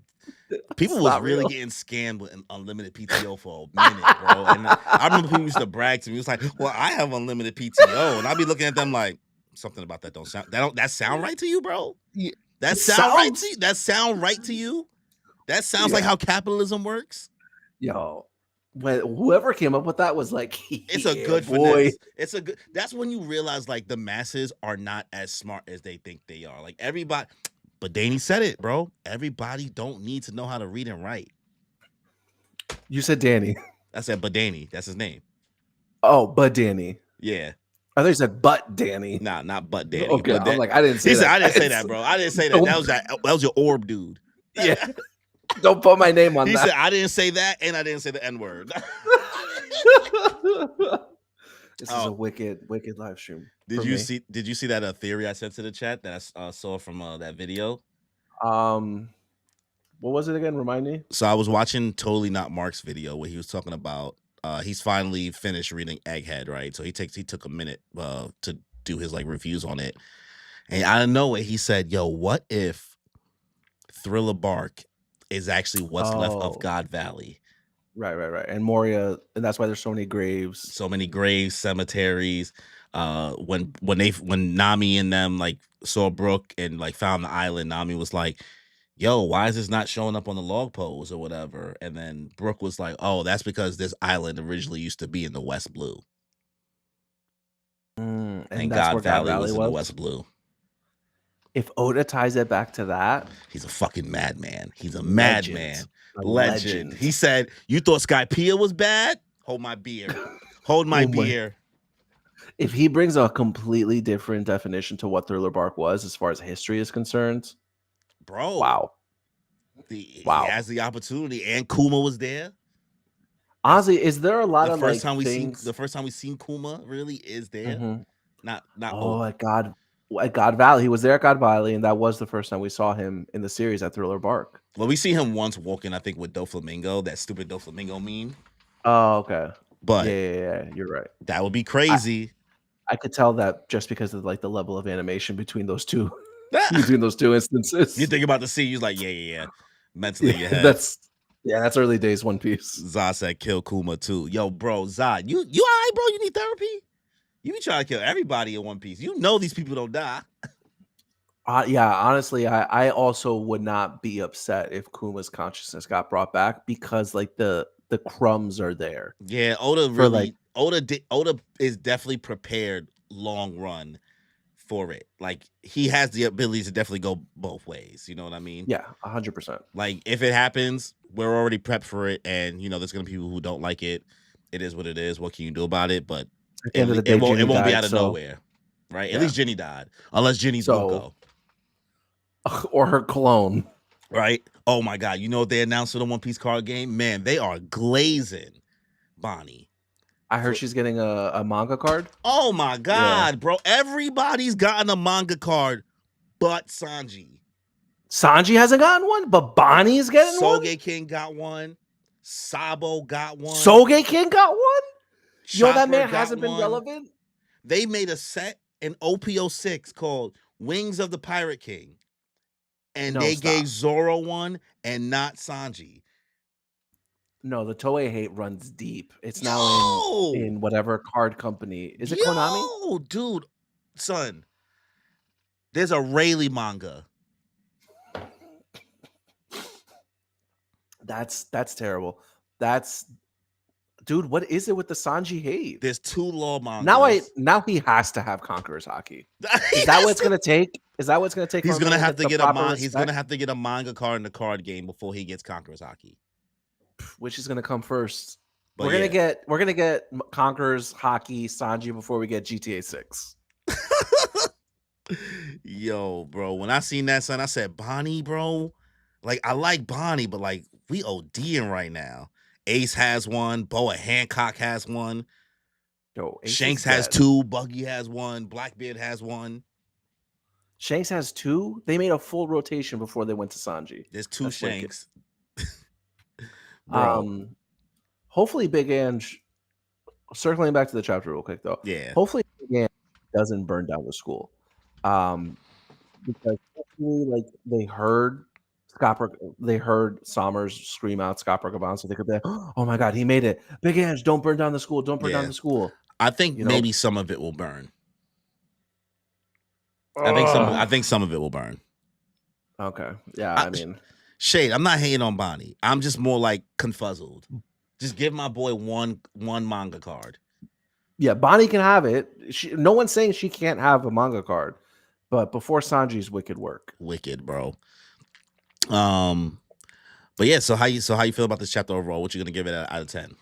Speaker 2: People
Speaker 1: It's
Speaker 2: was
Speaker 1: not
Speaker 2: really
Speaker 1: real.
Speaker 2: getting scammed with an unlimited PTO for a minute, bro. And I remember people used to brag to me. It was like, "Well, I have unlimited PTO," and I'd be looking at them like, something about that don't sound right to you, bro.
Speaker 1: Yeah,
Speaker 2: That
Speaker 1: it
Speaker 2: sound right to
Speaker 1: sounds-
Speaker 2: you? That sound right to you? That sounds like
Speaker 1: Yeah.
Speaker 2: how capitalism works.
Speaker 1: Yo, when whoever came up with that was like,
Speaker 2: It's a good
Speaker 1: boy.
Speaker 2: finesse. It's a good. That's when you realize like the masses are not as smart as they think they are. Like everybody, but Danny said it, bro. Everybody don't need to know how to read and write.
Speaker 1: You said Danny.
Speaker 2: I said, but Danny, that's his name.
Speaker 1: Oh, but Danny.
Speaker 2: Yeah.
Speaker 1: I thought you said but Danny.
Speaker 2: Nah, not but Danny.
Speaker 1: Okay,
Speaker 2: but
Speaker 1: I'm like, I didn't say
Speaker 2: he
Speaker 1: that.
Speaker 2: said, I didn't say that, bro. I didn't say that. That was your orb dude.
Speaker 1: Yeah. Don't put my name on
Speaker 2: He
Speaker 1: that.
Speaker 2: said, I didn't say that, and I didn't say the N-word.
Speaker 1: This is a wicked live stream.
Speaker 2: Did you see that theory I sent to the chat that I saw from that video?
Speaker 1: What was it again? Remind me.
Speaker 2: So I was watching Totally Not Mark's video where he was talking about he's finally finished reading Egghead, right? So he took a minute to do his like reviews on it. And out of nowhere, he said, yo, what if Thriller Bark is actually what's left of God Valley?
Speaker 1: Right. And Moria, and that's why there's so many graves.
Speaker 2: So many graves, cemeteries. When Nami and them like saw Brooke and like found the island, Nami was like, yo, why is this not showing up on the log poles or whatever? And then Brooke was like, oh, that's because this island originally used to be in the West Blue.
Speaker 1: And
Speaker 2: And
Speaker 1: that's
Speaker 2: God
Speaker 1: where
Speaker 2: Valley
Speaker 1: God Valley
Speaker 2: was in the West Blue.
Speaker 1: If Oda ties it back to that,
Speaker 2: he's a fucking madman. He's a
Speaker 1: legend.
Speaker 2: madman. Legend. He said, you thought Skypiea was bad? Hold my beer. Hold my beer.
Speaker 1: If he brings a completely different definition to what Thriller Bark was as far as history is concerned,
Speaker 2: bro.
Speaker 1: Wow.
Speaker 2: He has the opportunity, and Kuma was there.
Speaker 1: Honestly, is there a lot
Speaker 2: the
Speaker 1: of
Speaker 2: first
Speaker 1: like
Speaker 2: time
Speaker 1: things?
Speaker 2: The first time we seen Kuma really is there. Not
Speaker 1: at God Valley. He was there at God Valley, and that was the first time we saw him in the series at Thriller Bark.
Speaker 2: Well, we see him once walking, I think, with Doflamingo, that stupid Doflamingo meme.
Speaker 1: Oh, okay.
Speaker 2: But
Speaker 1: yeah, you're right.
Speaker 2: That would be crazy.
Speaker 1: I could tell that just because of like the level of animation between those two instances.
Speaker 2: You think about the scene, you're like, yeah. Mentally in your head.
Speaker 1: That's early days One Piece.
Speaker 2: Zah said kill Kuma too. Yo, bro, Zah, you all right, bro? You need therapy? You be trying to kill everybody in One Piece. You know these people don't die.
Speaker 1: Yeah, honestly, I also would not be upset if Kuma's consciousness got brought back because like the crumbs are there.
Speaker 2: Yeah, Oda really Oda is definitely prepared long run for it. Like he has the ability to definitely go both ways. You know what I mean?
Speaker 1: Yeah, 100%.
Speaker 2: Like if it happens, we're already prepped for it, and you know there's gonna be people who don't like it. It is what it is. What can you do about it? But
Speaker 1: at the end of the day,
Speaker 2: it won't be out of nowhere, right?
Speaker 1: Yeah.
Speaker 2: At least Ginny died, unless Ginny's Zuko
Speaker 1: or her clone,
Speaker 2: right? Oh my god! You know what they announced for the One Piece card game? Man, they are glazing Bonnie.
Speaker 1: I heard she's getting a manga card.
Speaker 2: Oh my god, bro! Everybody's gotten a manga card, but Sanji.
Speaker 1: Sanji hasn't gotten one, but Bonnie is getting one.
Speaker 2: Soge King got one. Sabo got one.
Speaker 1: Soge King got one.
Speaker 2: Chopper,
Speaker 1: yo, that man hasn't been relevant.
Speaker 2: They made a set in OPO6 called Wings of the Pirate King, and they gave Zoro one and not Sanji.
Speaker 1: No, the Toei hate runs deep. It's now in whatever card company. Is it Konami?
Speaker 2: Oh, dude, son. There's a Rayleigh manga.
Speaker 1: That's terrible. Dude, what is it with the Sanji hate?
Speaker 2: There's 2 law mangas.
Speaker 1: Now he has to have Conqueror's Haki. Is that what it's gonna take? Is that what's gonna take?
Speaker 2: He's gonna have to get a manga card in the card game before he gets Conqueror's Haki.
Speaker 1: Which is gonna come first? But we're gonna get Conqueror's Haki Sanji before we get GTA 6.
Speaker 2: Yo, bro, when I seen that, son, I said, Bonnie, bro. Like, I like Bonnie, but like, we ODing right now. Ace has one. Boa Hancock has one.
Speaker 1: Yo, Ace is
Speaker 2: Shanks has
Speaker 1: dead.
Speaker 2: 2. Buggy has 1. Blackbeard has 1.
Speaker 1: Shanks has 2. They made a full rotation before they went to Sanji.
Speaker 2: There's 2
Speaker 1: That's wicked.
Speaker 2: Shanks. Bro.
Speaker 1: Hopefully Big Ange. Circling back to the chapter real quick though.
Speaker 2: Yeah.
Speaker 1: Hopefully Big Ange doesn't burn down the school. Because hopefully, like they heard Somers scream out Scott Gaban, so they could be like, "Oh my god, he made it! Big Ange, don't burn down the school! Don't burn down
Speaker 2: Yeah.
Speaker 1: the school!"
Speaker 2: I think
Speaker 1: You know?
Speaker 2: maybe some of it will burn. I think some of it will burn.
Speaker 1: Okay. Yeah, I mean,
Speaker 2: Shade, I'm not hating on Bonnie. I'm just more like confuzzled. Just give my boy one manga card.
Speaker 1: yeah, Bonnie can have it. No one's saying she can't have a manga card, but before Sanji's wicked work.
Speaker 2: Wicked, bro. But yeah, so how you feel about this chapter overall? What you gonna give it out of 10?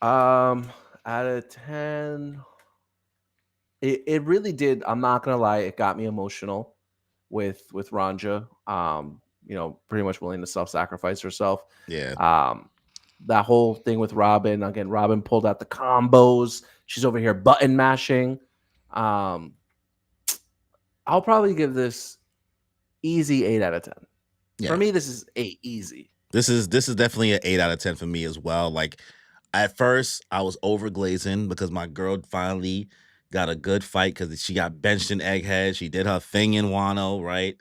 Speaker 1: Out of 10, it really did. I'm not gonna lie, it got me emotional with Ronja. You know, pretty much willing to self-sacrifice herself.
Speaker 2: Yeah.
Speaker 1: That whole thing with Robin. Again, Robin pulled out the combos. She's over here button mashing. I'll probably give this easy 8 out of 10. Yeah. For me, this is 8 easy.
Speaker 2: This is definitely an 8 out of 10 for me as well. Like at first, I was overglazing because my girl finally got a good fight because she got benched in Egghead. She did her thing in Wano, right?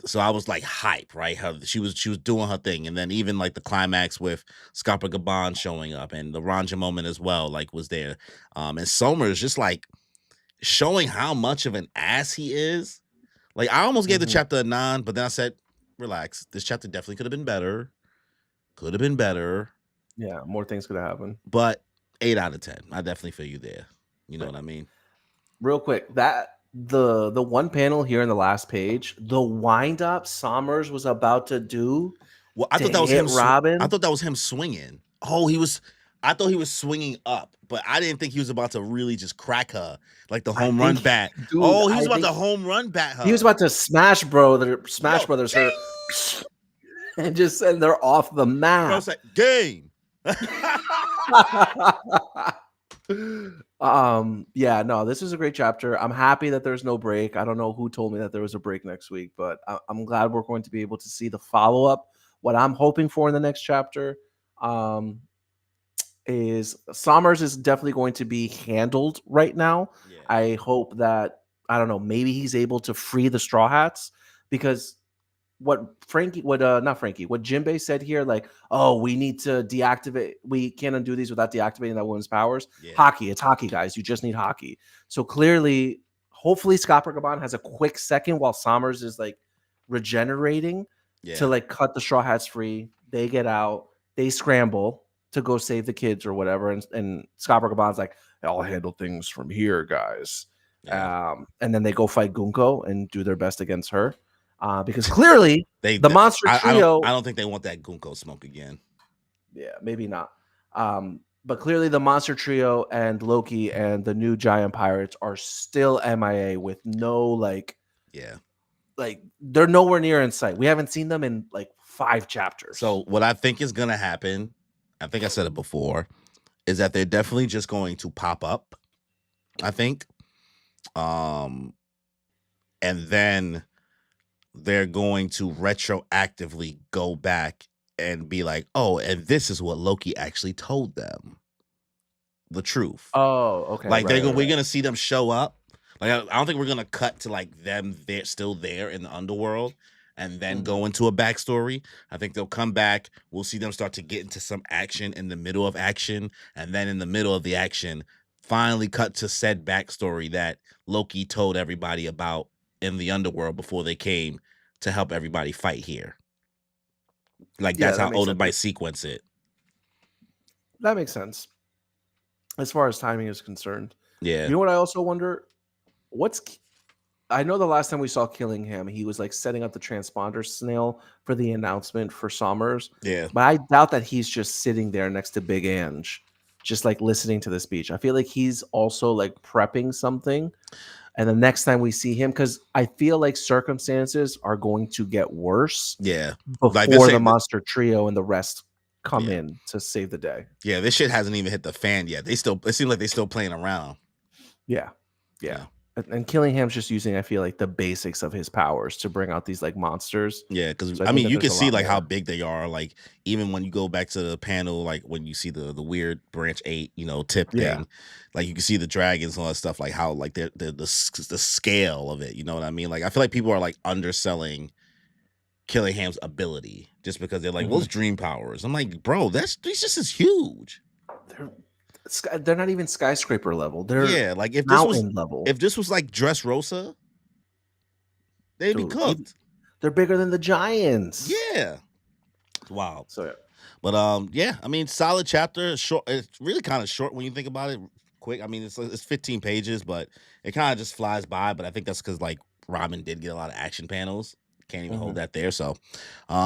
Speaker 2: So I was like hype, right? She was doing her thing, and then even like the climax with Scopper Gaban showing up and the Ronja moment as well, like was there. And Somers just like showing how much of an ass he is. Like I almost gave the chapter a 9, but then I said, relax. This chapter definitely could have been better. Could have been better.
Speaker 1: Yeah, more things could have happened.
Speaker 2: But 8 out of 10. I definitely feel you there. You know what I mean?
Speaker 1: Real quick, that the one panel here in the last page, the wind up Somers was about to do.
Speaker 2: Well, I thought that was him.
Speaker 1: Robin.
Speaker 2: I thought that was him swinging. Oh, I thought he was swinging up, but I didn't think he was about to really just crack her like the home run bat. Dude, oh, he was about to home run bat her.
Speaker 1: He was about to Smash Brothers her, and just send her off the map.
Speaker 2: I was like, game.
Speaker 1: Yeah, no, this is a great chapter. I'm happy that there's no break. I don't know who told me that there was a break next week, but I'm glad we're going to be able to see the follow-up. What I'm hoping for in the next chapter is Somers is definitely going to be handled right now. Yeah. I hope that, I don't know, maybe he's able to free the Straw Hats, because what Jinbei said here, like, oh, we need to deactivate. We can't undo these without deactivating that woman's powers. Yeah. Hockey, it's hockey, guys. You just need hockey. So clearly, hopefully, Scott Gaban has a quick second while Somers is like regenerating to like cut the Straw Hats free. They get out. They scramble to go save the kids or whatever. And Scott Gaban's like, I'll handle things from here, guys. Yeah. And then they go fight Gunko and do their best against her. Because clearly the monster trio.
Speaker 2: I don't think they want that Gunko smoke again.
Speaker 1: Yeah, maybe not. But clearly the monster trio and Loki and the new giant pirates are still MIA with no like they're nowhere near in sight. We haven't seen them in like 5 chapters.
Speaker 2: So what I think is gonna happen, I think I said it before, is that they're definitely just going to pop up. I think, and then they're going to retroactively go back and be like, oh, and this is what Loki actually told them. The truth.
Speaker 1: Oh, okay.
Speaker 2: Like we're gonna see them show up. Like I don't think we're gonna cut to like them they're still there in the underworld and then go into a backstory. I think they'll come back. We'll see them start to get into some action in the middle of action, and then in the middle of the action, finally cut to said backstory that Loki told everybody about in the underworld before they came to help everybody fight here. Like that's how Oda might sequence it.
Speaker 1: That makes sense. As far as timing is concerned.
Speaker 2: Yeah.
Speaker 1: You know what I also wonder? I know the last time we saw Killingham, he was like setting up the transponder snail for the announcement for Somers.
Speaker 2: Yeah.
Speaker 1: But I doubt that he's just sitting there next to Big Ange just like listening to the speech. I feel like he's also like prepping something. And the next time we see him, because I feel like circumstances are going to get worse
Speaker 2: Yeah, like they're
Speaker 1: before the
Speaker 2: saying that.
Speaker 1: monster trio and the rest come
Speaker 2: Yeah,
Speaker 1: in to save the day.
Speaker 2: yeah, this shit hasn't even hit the fan yet. They still, it seems like they still playing around.
Speaker 1: Yeah. Yeah.
Speaker 2: Yeah.
Speaker 1: And Killingham's just using, I feel like, the basics of his powers to bring out these like monsters.
Speaker 2: Yeah, because
Speaker 1: So I
Speaker 2: I
Speaker 1: think
Speaker 2: mean,
Speaker 1: that
Speaker 2: you
Speaker 1: there's
Speaker 2: can
Speaker 1: a
Speaker 2: see
Speaker 1: lot
Speaker 2: like how
Speaker 1: more.
Speaker 2: big they are. Like even when you go back to the panel, like when you see the weird branch 8, tip
Speaker 1: Yeah.
Speaker 2: thing, like you can see the dragons and all that stuff. Like how like the scale of it. You know what I mean? Like I feel like people are like underselling Killingham's ability just because they're like,
Speaker 1: Mhm.
Speaker 2: "What's dream powers?" I'm like, bro, this just is huge.
Speaker 1: They're they're not even skyscraper level. They're
Speaker 2: Yeah, like
Speaker 1: mountain level.
Speaker 2: if this was like Dressrosa, they'd be
Speaker 1: Dude, even
Speaker 2: cooked.
Speaker 1: they're bigger than the Giants.
Speaker 2: Yeah, wow.
Speaker 1: So yeah.
Speaker 2: But yeah, I mean, solid chapter. Short. It's really kind of short when you think about it. Quick. I mean, it's 15 pages, but it kind of just flies by. But I think that's because like Robin did get a lot of action panels. Can't even hold
Speaker 1: Mhm.
Speaker 2: that there. So,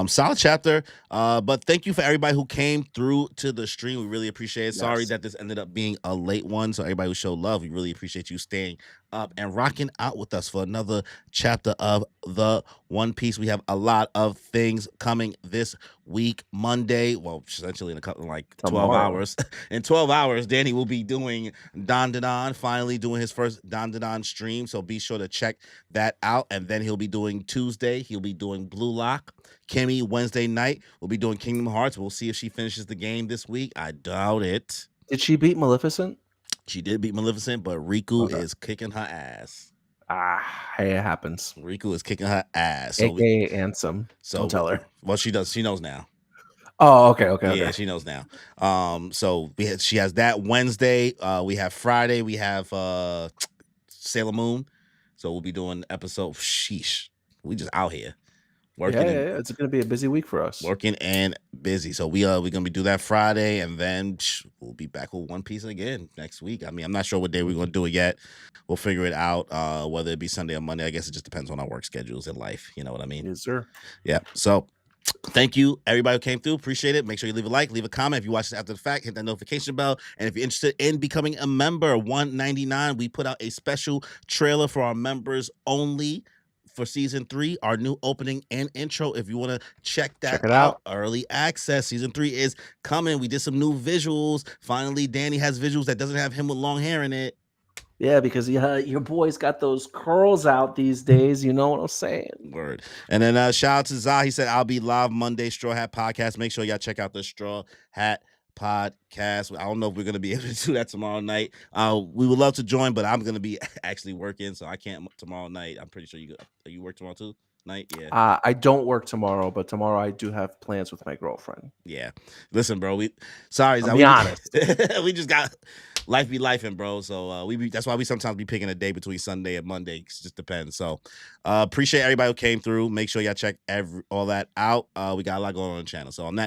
Speaker 2: solid chapter. But thank you for everybody who came through to the stream. We really appreciate it. Sorry
Speaker 1: Yes.
Speaker 2: that this ended up being a late one. So everybody who showed love, we really appreciate you staying up and rocking out with us for another chapter of the One Piece. We have a lot of things coming this week, Monday. Well, essentially in a couple like 12
Speaker 1: Tomorrow.
Speaker 2: hours. In 12 hours, Danny will be doing Don Don, finally doing his first Don Don stream. So be sure to check that out. And then he'll be doing Tuesday. He'll be doing Blue Lock. Kimmy Wednesday night. We'll be doing Kingdom Hearts. We'll see if she finishes the game this week. I doubt it.
Speaker 1: Did she beat Maleficent?
Speaker 2: She did beat Maleficent, but Riku
Speaker 1: Okay.
Speaker 2: is kicking her ass.
Speaker 1: Hey, it happens.
Speaker 2: Riku is kicking her ass.
Speaker 1: AKA Ansem. Don't tell her.
Speaker 2: Well, she does. She knows now.
Speaker 1: Oh, okay, okay,
Speaker 2: Yeah,
Speaker 1: okay.
Speaker 2: she knows now. So she has that Wednesday. We have Friday. We have Sailor Moon. So we'll be doing episode. Sheesh, we just out here
Speaker 1: Yeah,
Speaker 2: working
Speaker 1: yeah,
Speaker 2: and
Speaker 1: yeah. It's gonna be a busy week for us.
Speaker 2: busy. So we're gonna be do that Friday, and then we'll be back with One Piece again next week. I mean, I'm not sure what day we're gonna do it yet. We'll figure it out. Whether it be Sunday or Monday. I guess it just depends on our work schedules and life. You know what I mean?
Speaker 1: Yes, sir.
Speaker 2: Yeah. So thank you, everybody who came through. Appreciate it. Make sure you leave a like, leave a comment. If you watch this after the fact, hit that notification bell. And if you're interested in becoming a member, $1.99. We put out a special trailer for our members only for season 3, our new opening and intro. If you want to check that
Speaker 1: Check it
Speaker 2: out,
Speaker 1: out.
Speaker 2: early access. Season 3 is coming. We did some new visuals. Finally, Danny has visuals that doesn't have him with long hair in it.
Speaker 1: Yeah, because your boy's got those curls out these days. You know what I'm saying?
Speaker 2: Word. And then shout out to Zah. He said, I'll be live Monday, Straw Hat Podcast. Make sure y'all check out the Straw Hat Podcast. I don't know if we're going to be able to do that tomorrow night. We would love to join, but I'm going to be actually working, so I can't tomorrow night. I'm pretty sure you work tomorrow too? Night? Yeah.
Speaker 1: I don't work tomorrow, but tomorrow I do have plans with my girlfriend.
Speaker 2: Yeah. Listen, bro. Sorry, Zah.
Speaker 1: I'll be honest.
Speaker 2: We just got life be lifing, bro. So that's why we sometimes be picking a day between Sunday and Monday. It just depends. So appreciate everybody who came through. Make sure y'all check all that out. We got a lot going on the channel. So on that note,